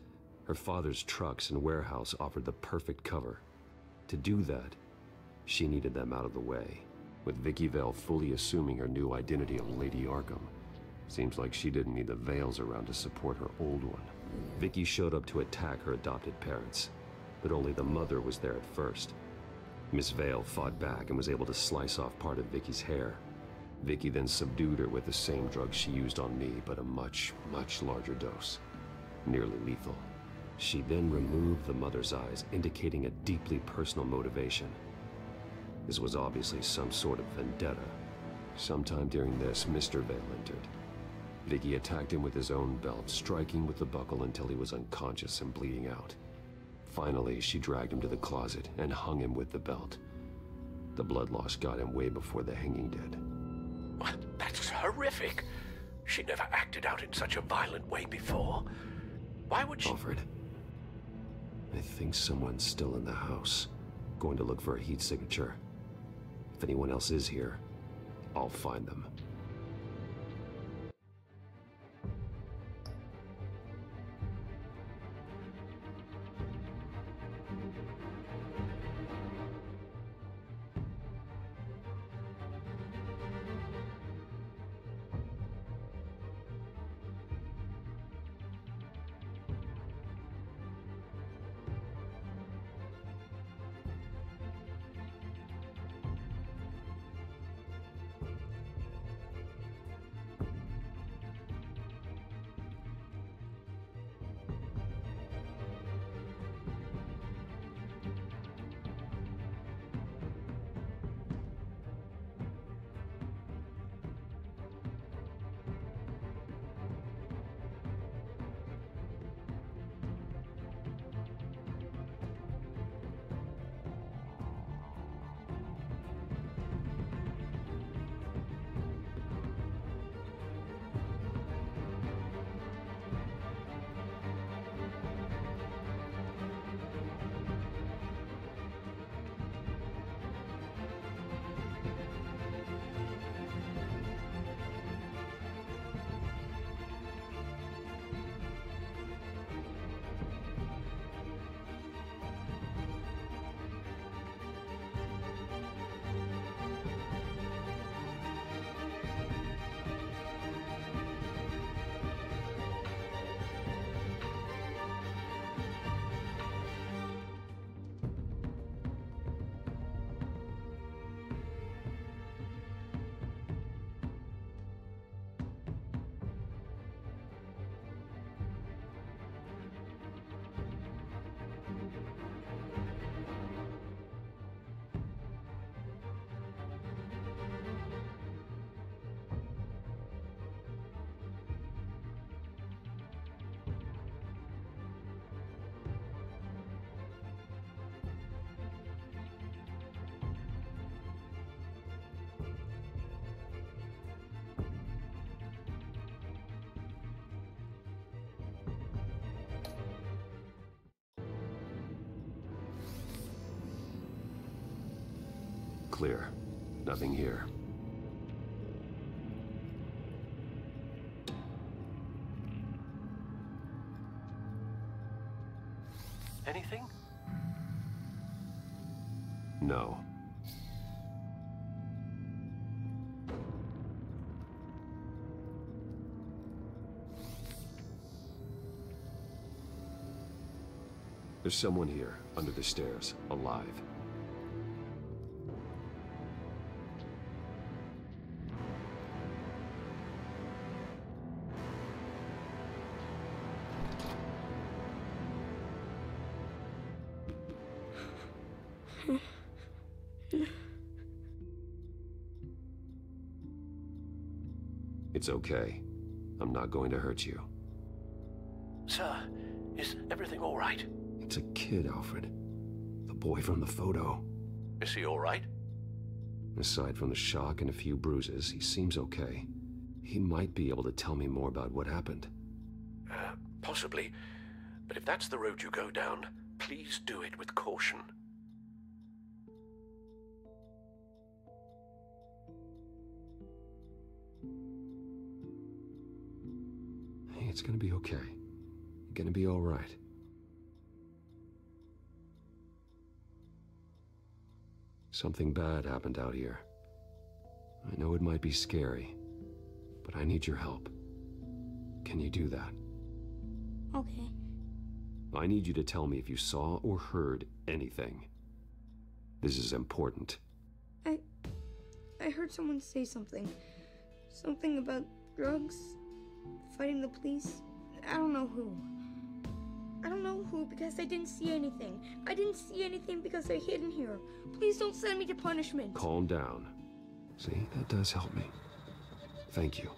Her father's trucks and warehouse offered the perfect cover. To do that, she needed them out of the way, with Vicky Vale fully assuming her new identity of Lady Arkham. Seems like she didn't need the Vales around to support her old one. Vicky showed up to attack her adopted parents, but only the mother was there at first. Miss Vale fought back and was able to slice off part of Vicky's hair. Vicky then subdued her with the same drug she used on me, but a much, much larger dose. Nearly lethal. She then removed the mother's eyes, indicating a deeply personal motivation. This was obviously some sort of vendetta. Sometime during this, Mr. Vale entered. Vicky attacked him with his own belt, striking with the buckle until he was unconscious and bleeding out. Finally, she dragged him to the closet and hung him with the belt. The blood loss got him way before the hanging did. That's horrific. She never acted out in such a violent way before. Why would she— Alfred, I think someone's still in the house. Going to look for a heat signature. If anyone else is here, I'll find them. Clear. Nothing here. Anything? No. There's someone here, under the stairs, alive. It's okay. I'm not going to hurt you. Sir, is everything all right? It's a kid, Alfred. The boy from the photo. Is he all right? Aside from the shock and a few bruises, he seems okay. He might be able to tell me more about what happened. Possibly. But if that's the road you go down, please do it with caution. Hey, it's gonna be okay. You're gonna be all right. Something bad happened out here. I know it might be scary, but I need your help. Can you do that? Okay. I need you to tell me if you saw or heard anything. This is important. I heard someone say something. Something about drugs, fighting the police. I don't know who. I don't know who because I didn't see anything. I didn't see anything because they're hidden here. Please don't send me to punishment. Calm down. See, that does help me. Thank you.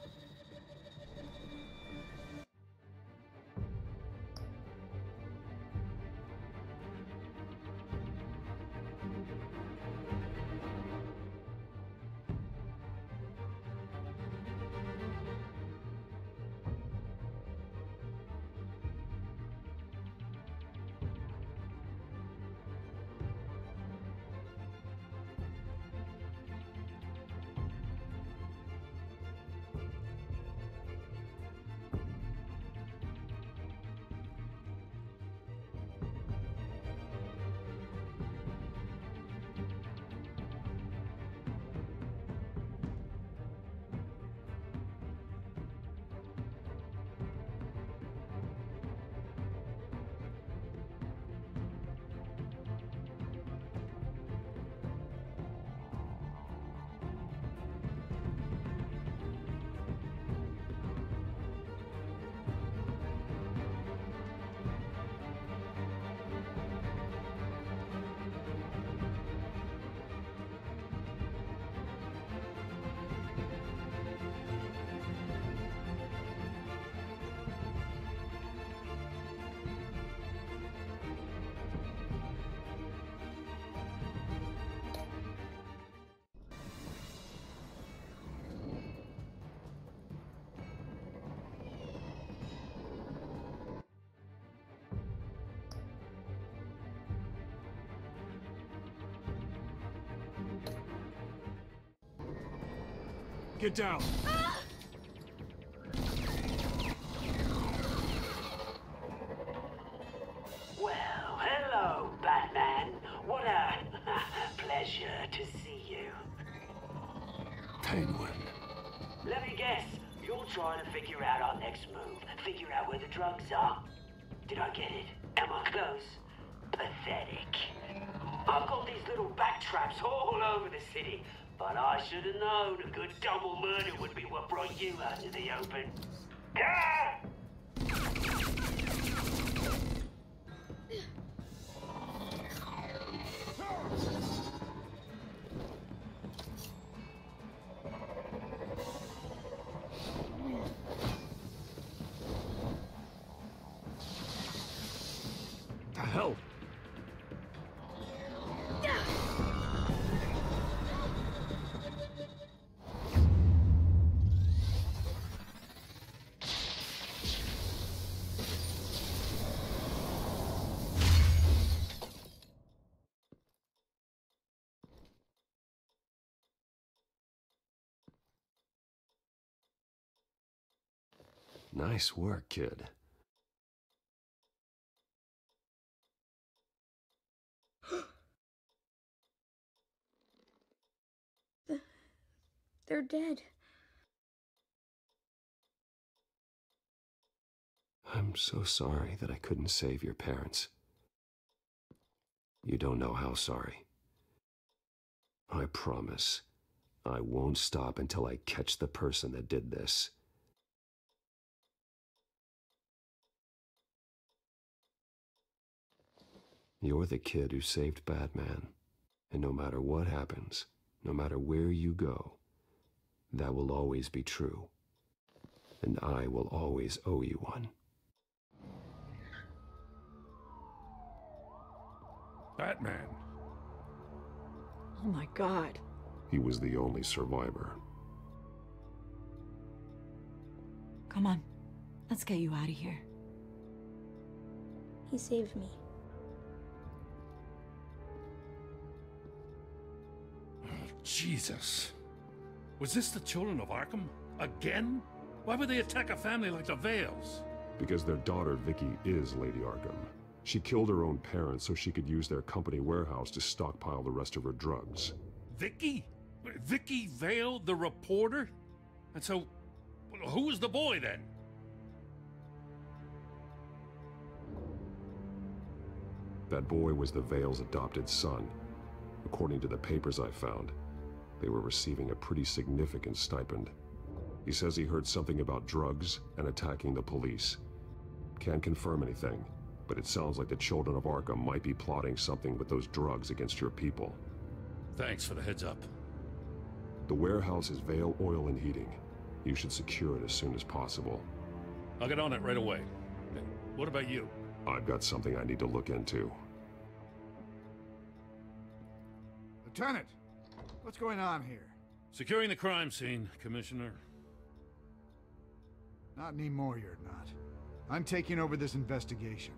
Get down. Well, hello, Batman. What a pleasure to see you. Penguin. Let me guess. You're trying to figure out our next move. Figure out where the drugs are. Did I get it? Am I close? Pathetic. I've got these little bat traps all over the city. But I should have known a good double murder would be what brought you out into the open. Ah! The hell? Nice work, kid. They're dead. I'm so sorry that I couldn't save your parents. You don't know how sorry. I promise, I won't stop until I catch the person that did this. You're the kid who saved Batman, and no matter what happens, no matter where you go, that will always be true, and I will always owe you one. Batman. Oh my God. He was the only survivor. Come on, let's get you out of here. He saved me. Jesus. Was this the children of Arkham? Again? Why would they attack a family like the Vales? Because their daughter, Vicky, is Lady Arkham. She killed her own parents so she could use their company warehouse to stockpile the rest of her drugs. Vicky? Vicky Vale, the reporter? And so, who was the boy then? That boy was the Vale's adopted son. According to the papers I found, they were receiving a pretty significant stipend. He says he heard something about drugs and attacking the police. Can't confirm anything, but it sounds like the Children of Arkham might be plotting something with those drugs against your people. Thanks for the heads up. The warehouse is Vale Oil and Heating. You should secure it as soon as possible. I'll get on it right away. What about you? I've got something I need to look into. Lieutenant, what's going on here? Securing the crime scene, Commissioner. Not anymore, you're not. I'm taking over this investigation.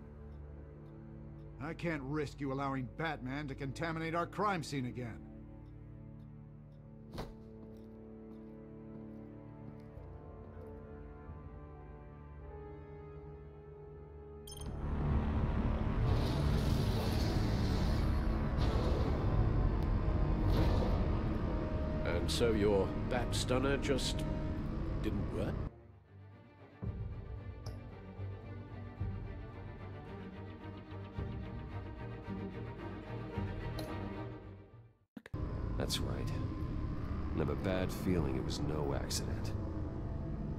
I can't risk you allowing Batman to contaminate our crime scene again. And so your bat stunner just didn't work? That's right. I have a bad feeling it was no accident.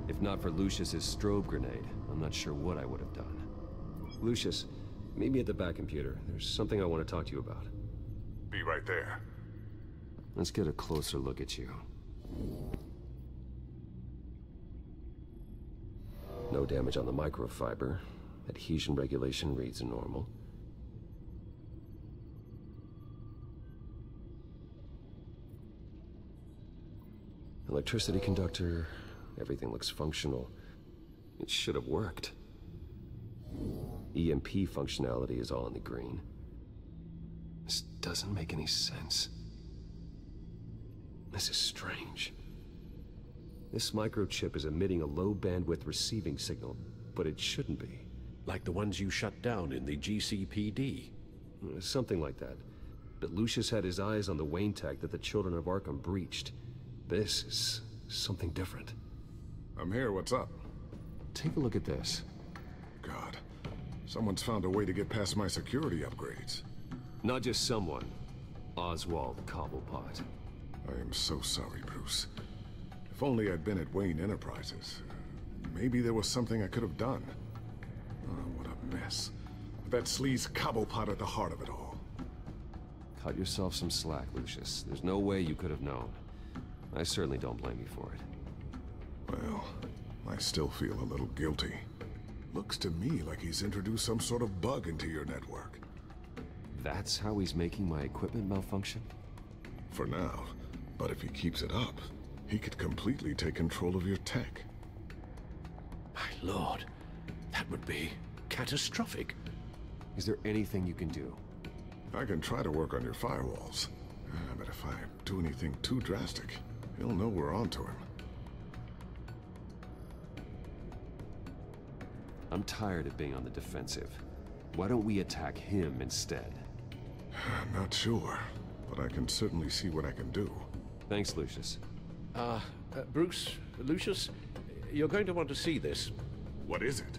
If not for Lucius's strobe grenade, I'm not sure what I would have done. Lucius, meet me at the back computer. There's something I want to talk to you about. Be right there. Let's get a closer look at you. No damage on the microfiber. Adhesion regulation reads normal. Electricity conductor, everything looks functional. It should have worked. EMP functionality is all in the green. This doesn't make any sense. This is strange. This microchip is emitting a low bandwidth receiving signal, but it shouldn't be. Like the ones you shut down in the GCPD? Something like that. But Lucius had his eyes on the Wayne tech that the Children of Arkham breached. This is something different. I'm here, what's up? Take a look at this. God, someone's found a way to get past my security upgrades. Not just someone. Oswald Cobblepot. I am so sorry, Bruce. If only I'd been at Wayne Enterprises. Maybe there was something I could have done. Oh, what a mess. That sleaze Cobblepot at the heart of it all. Cut yourself some slack, Lucius. There's no way you could have known. I certainly don't blame you for it. Well, I still feel a little guilty. Looks to me like he's introduced some sort of bug into your network. That's how he's making my equipment malfunction? For now. But if he keeps it up, he could completely take control of your tech. My lord, that would be catastrophic. Is there anything you can do? I can try to work on your firewalls. But if I do anything too drastic, he'll know we're onto him. I'm tired of being on the defensive. Why don't we attack him instead? I'm not sure, but I can certainly see what I can do. Thanks, Lucius. Bruce, Lucius, you're going to want to see this. What is it?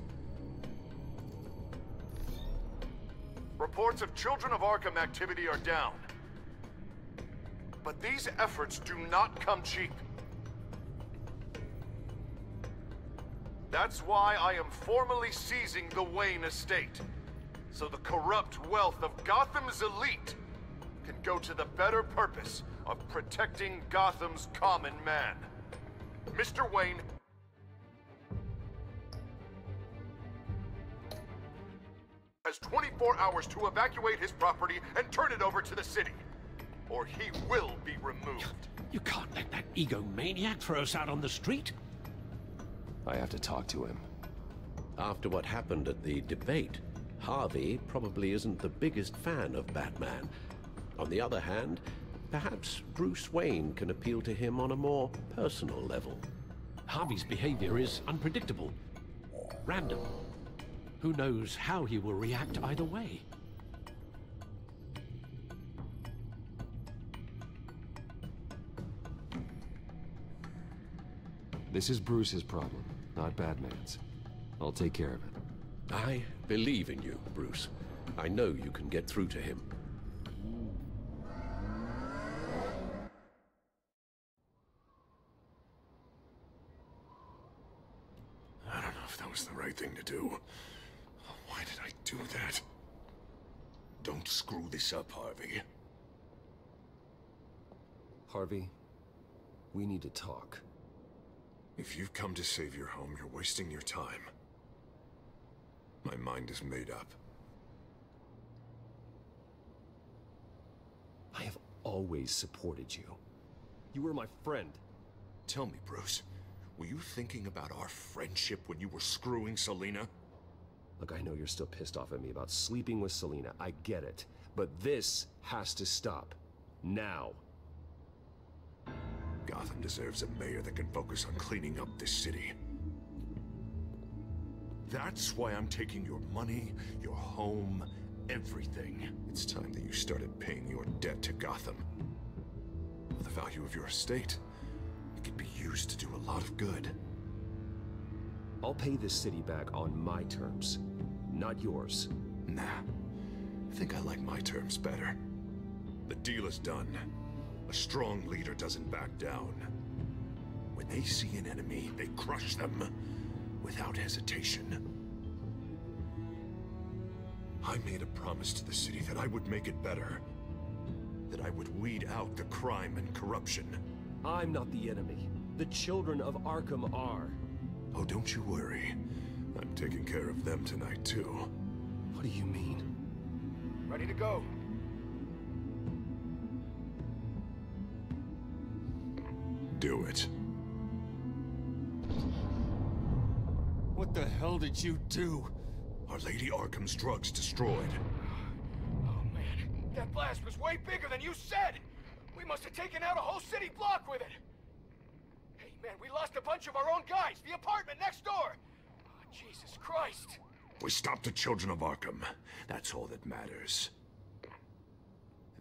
Reports of Children of Arkham activity are down. But these efforts do not come cheap. That's why I am formally seizing the Wayne estate, so the corrupt wealth of Gotham's elite can go to the better purpose of protecting Gotham's common man. Mr. Wayne has 24 hours to evacuate his property and turn it over to the city, or he will be removed. You can't let that egomaniac throw us out on the street. I have to talk to him. After what happened at the debate, Harvey probably isn't the biggest fan of Batman. On the other hand, perhaps Bruce Wayne can appeal to him on a more personal level. Harvey's behavior is unpredictable, random. Who knows how he will react either way? This is Bruce's problem, not Batman's. I'll take care of it. I believe in you, Bruce. I know you can get through to him. was the right thing to do. Why did I do that? Don't screw this up, Harvey. Harvey, we need to talk. If you've come to save your home, you're wasting your time. My mind is made up. I have always supported you. You were my friend. Tell me, Bruce, were you thinking about our friendship when you were screwing Selina? Look, I know you're still pissed off at me about sleeping with Selina. I get it. But this has to stop. Now. Gotham deserves a mayor that can focus on cleaning up this city. That's why I'm taking your money, your home, everything. It's time that you started paying your debt to Gotham. For the value of your estate, it could be used to do a lot of good. I'll pay this city back on my terms, not yours. Nah. I think I like my terms better. The deal is done. A strong leader doesn't back down. When they see an enemy, they crush them without hesitation. I made a promise to the city that I would make it better. That I would weed out the crime and corruption. I'm not the enemy. The children of Arkham are. Oh, don't you worry. I'm taking care of them tonight, too. What do you mean? Ready to go. Do it. What the hell did you do? Our Lady Arkham's drugs destroyed. Oh, man. That blast was way bigger than you said! We must have taken out a whole city block with it! Hey, man, we lost a bunch of our own guys! The apartment next door! Oh, Jesus Christ! We stopped the children of Arkham. That's all that matters.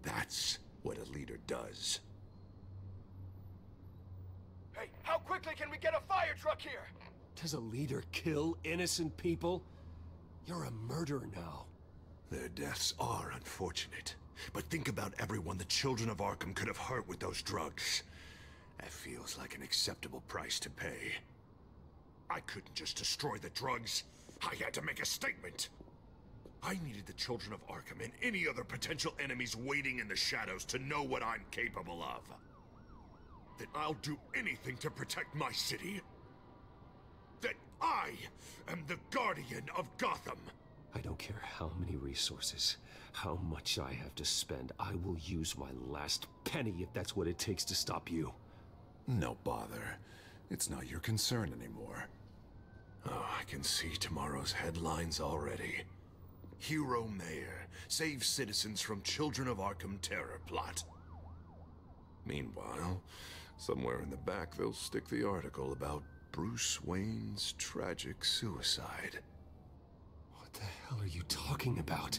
That's what a leader does. Hey, how quickly can we get a fire truck here? Does a leader kill innocent people? You're a murderer now. Their deaths are unfortunate. But think about everyone the children of Arkham could have hurt with those drugs. That feels like an acceptable price to pay. I couldn't just destroy the drugs. I had to make a statement. I needed the children of Arkham and any other potential enemies waiting in the shadows to know what I'm capable of. That I'll do anything to protect my city. That I am the guardian of Gotham. I don't care how many resources, how much I have to spend. I will use my last penny if that's what it takes to stop you. No bother. It's not your concern anymore. Oh, I can see tomorrow's headlines already. Hero Mayor saves citizens from Children of Arkham terror plot. Meanwhile, somewhere in the back they'll stick the article about Bruce Wayne's tragic suicide. What the hell are you talking about?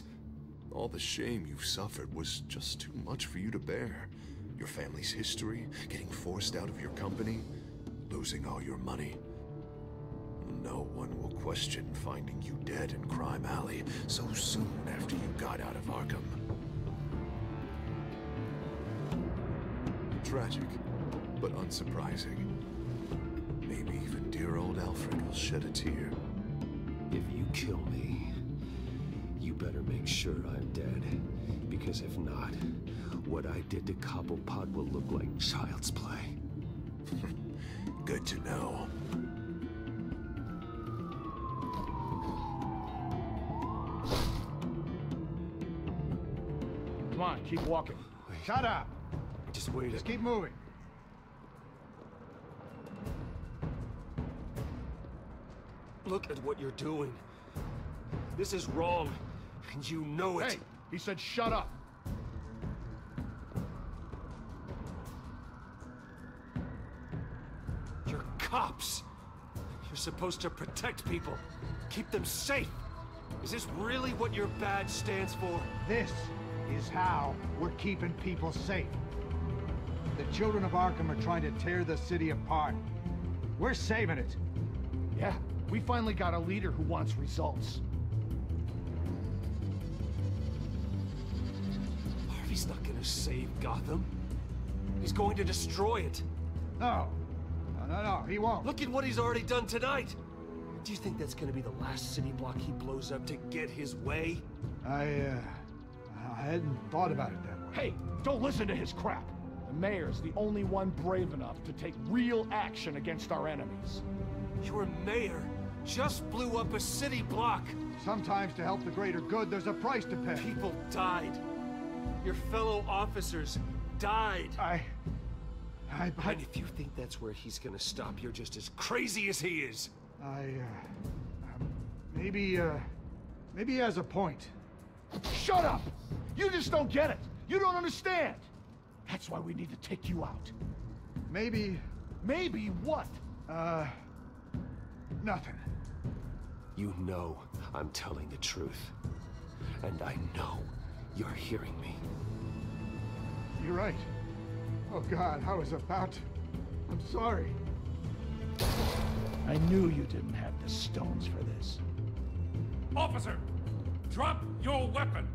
All the shame you've suffered was just too much for you to bear. Your family's history, getting forced out of your company, losing all your money. No one will question finding you dead in Crime Alley so soon after you got out of Arkham. Tragic, but unsurprising. Maybe even dear old Alfred will shed a tear. If you kill me, you better make sure I'm dead. Because if not, what I did to Cobblepot will look like child's play. Good to know. Come on, keep walking. Wait. Shut up! Just wait. Just keep moving. Look at what you're doing. This is wrong, and you know it. Hey, he said shut up. You're cops. You're supposed to protect people, keep them safe. Is this really what your badge stands for? This is how we're keeping people safe. The children of Arkham are trying to tear the city apart. We're saving it. Yeah, we finally got a leader who wants results. Harvey's not gonna save Gotham. He's going to destroy it. No. No, he won't. Look at what he's already done tonight. Do you think that's gonna be the last city block he blows up to get his way? I hadn't thought about it that way. Hey, don't listen to his crap. The mayor's the only one brave enough to take real action against our enemies. Your mayor just blew up a city block. Sometimes to help the greater good, there's a price to pay. People died. Your fellow officers died. And if you think that's where he's gonna stop, you're just as crazy as he is. Maybe he has a point. Shut up! You just don't get it. You don't understand. That's why we need to take you out. Maybe... Maybe what? Nothing. You know I'm telling the truth. And I know you're hearing me. You're right. Oh God, I was about to... I'm sorry. I knew you didn't have the stones for this. Officer, drop your weapon.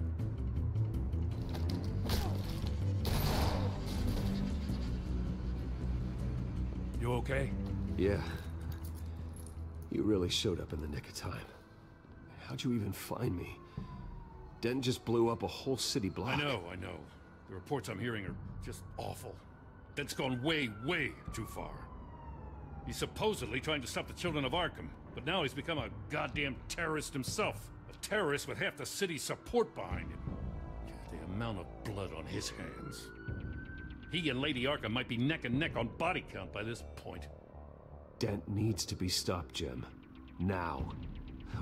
You okay? Yeah. You really showed up in the nick of time. How'd you even find me? Denton just blew up a whole city block. I know. The reports I'm hearing are just awful. Dent's gone way, way too far. He's supposedly trying to stop the children of Arkham, but now he's become a goddamn terrorist himself. A terrorist with half the city's support behind him. The amount of blood on his hands. He and Lady Arkham might be neck and neck on body count by this point. Dent needs to be stopped, Jim. Now.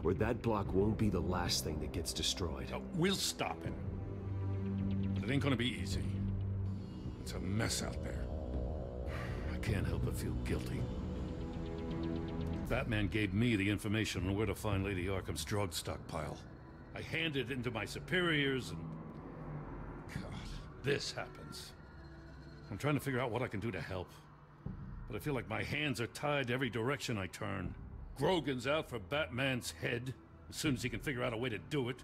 Or that block won't be the last thing that gets destroyed. We'll stop him. But it ain't gonna be easy. It's a mess out there. I can't help but feel guilty. Batman gave me the information on where to find Lady Arkham's drug stockpile. I handed it into my superiors and... God, this happens. I'm trying to figure out what I can do to help. But I feel like my hands are tied every direction I turn. Grogan's out for Batman's head, as soon as he can figure out a way to do it.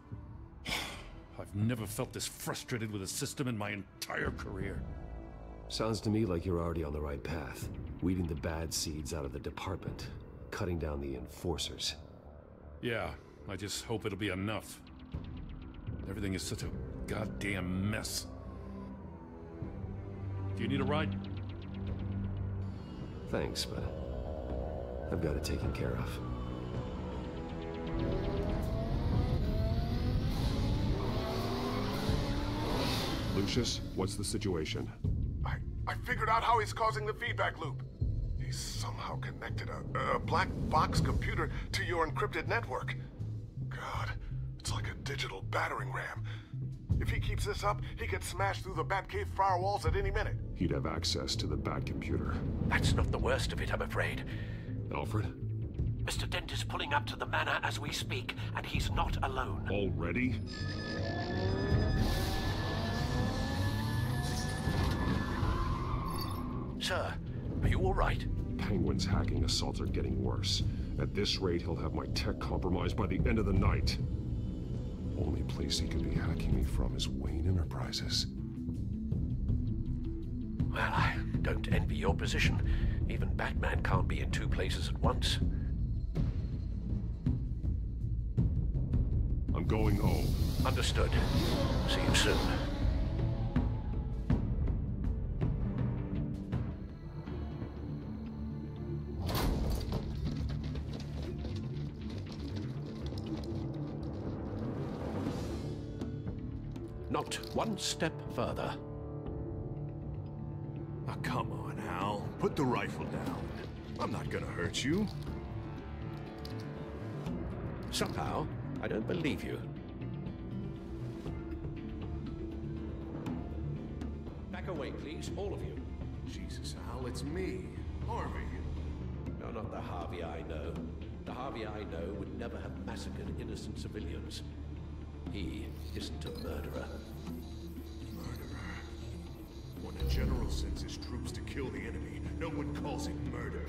I've never felt this frustrated with a system in my entire career. Sounds to me like you're already on the right path. Weeding the bad seeds out of the department. Cutting down the enforcers. Yeah, I just hope it'll be enough. Everything is such a goddamn mess. Do you need a ride? Thanks, but I've got it taken care of. Lucius, what's the situation? I figured out how he's causing the feedback loop. He's somehow connected a black box computer to your encrypted network. God, it's like a digital battering ram. If he keeps this up, he could smash through the Batcave firewalls at any minute. He'd have access to the Bat computer. That's not the worst of it, I'm afraid. Alfred? Mr. Dent is pulling up to the manor as we speak, and he's not alone. Already? Sir, are you all right? Penguin's hacking assaults are getting worse. At this rate, he'll have my tech compromised by the end of the night. Only place he could be hacking me from is Wayne Enterprises. Well, I don't envy your position. Even Batman can't be in two places at once. I'm going home. Understood. See you soon. Not one step further. Oh, come on, Al. Put the rifle down. I'm not gonna hurt you. Somehow, I don't believe you. Back away, please, all of you. Jesus, Al, it's me, Harvey. No, not the Harvey I know. The Harvey I know would never have massacred innocent civilians. He isn't a murderer. Murderer? When a general sends his troops to kill the enemy, no one calls it murder.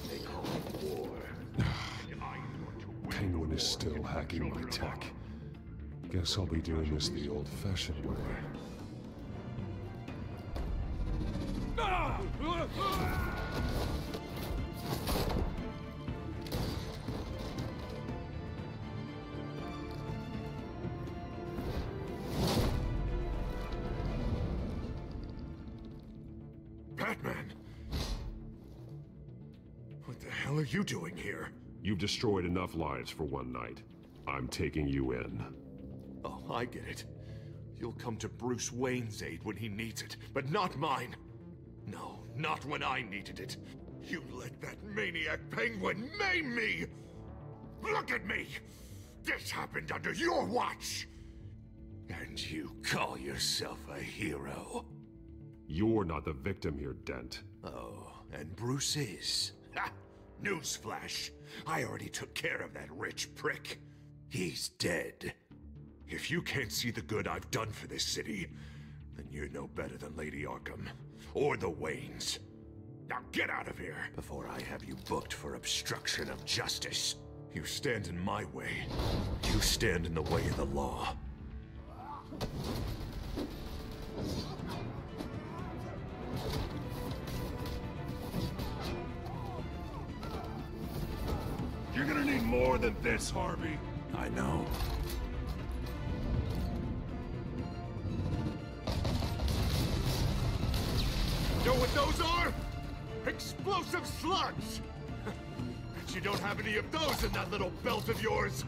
They call it war. Penguin is still hacking my tech. Guess I'll be doing this the old-fashioned way. hell are you doing here? You've destroyed enough lives for one night. I'm taking you in. Oh, I get it. You'll come to Bruce Wayne's aid when he needs it, but not mine. No, not when I needed it. You let that maniac penguin maim me! Look at me! This happened under your watch! And you call yourself a hero? You're not the victim here, Dent. Oh, and Bruce is. Ha! Newsflash. I already took care of that rich prick. He's dead. If you can't see the good I've done for this city, then you're no better than Lady Arkham. Or the Waynes. Now get out of here, before I have you booked for obstruction of justice. You stand in my way. You stand in the way of the law. You're gonna need more than this, Harvey. I know. Know what those are? Explosive slugs! Bet you don't have any of those in that little belt of yours.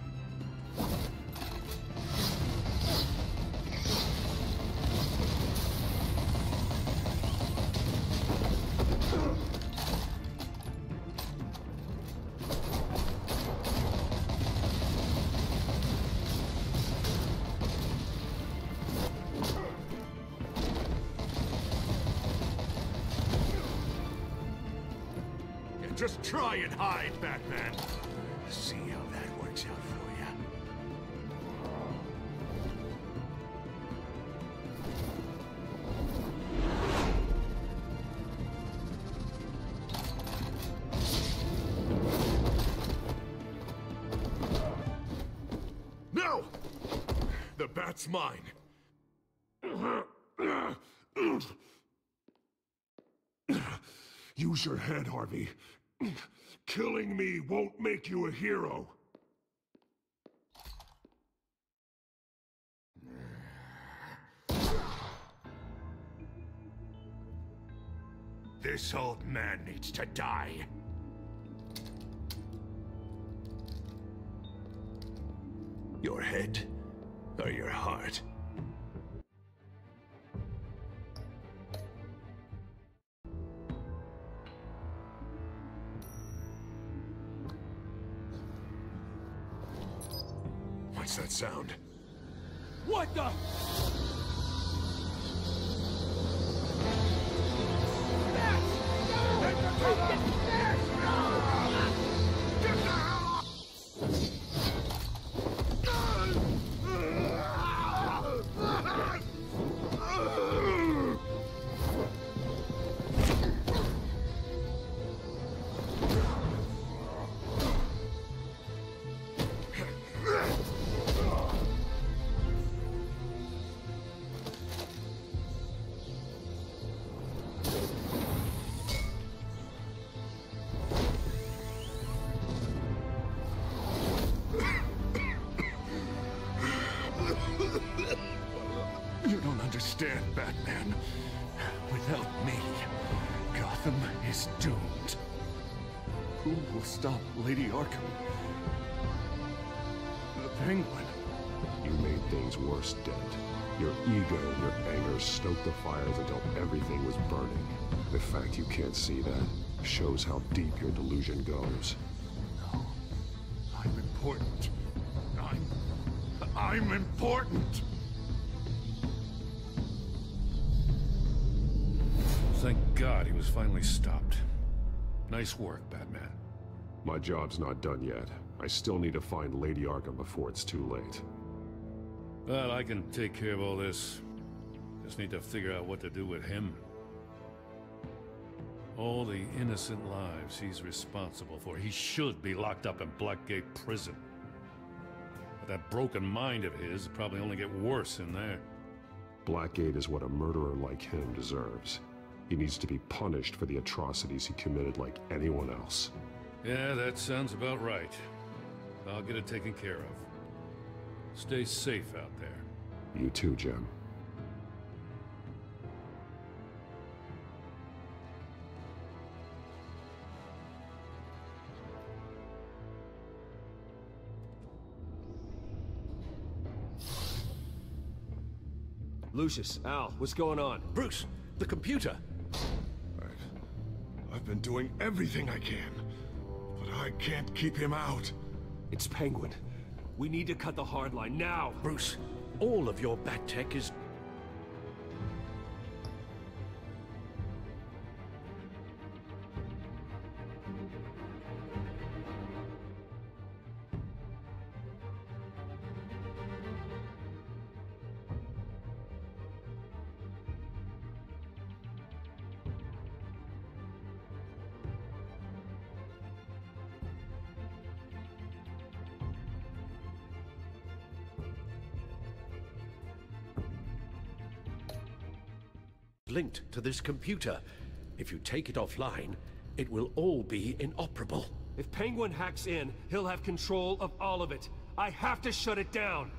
Just try and hide, Batman. See how that works out for you. No! The bat's mine. Use your head, Harvey. Killing me won't make you a hero. This old man needs to die. Your head or your heart? What's that sound? What the? You don't understand, Batman. Without me, Gotham is doomed. Who will stop Lady Arkham? The Penguin. You made things worse, Dent. Your ego and your anger stoked the fires until everything was burning. The fact you can't see that shows how deep your delusion goes. No. I'm important. I'm important! Thank God he was finally stopped. Nice work, Batman. My job's not done yet. I still need to find Lady Arkham before it's too late. Well, I can take care of all this. Just need to figure out what to do with him. All the innocent lives he's responsible for. He should be locked up in Blackgate Prison. But that broken mind of his will probably only get worse in there. Blackgate is what a murderer like him deserves. He needs to be punished for the atrocities he committed like anyone else. Yeah, that sounds about right. I'll get it taken care of. Stay safe out there. You too, Jim. Lucius, Al, what's going on? Bruce, the computer. I've been doing everything I can, but I can't keep him out. It's Penguin. We need to cut the hard line now. Bruce, all of your bat tech is... linked to this computer. If you take it offline, it will all be inoperable. If Penguin hacks in, he'll have control of all of it. I have to shut it down.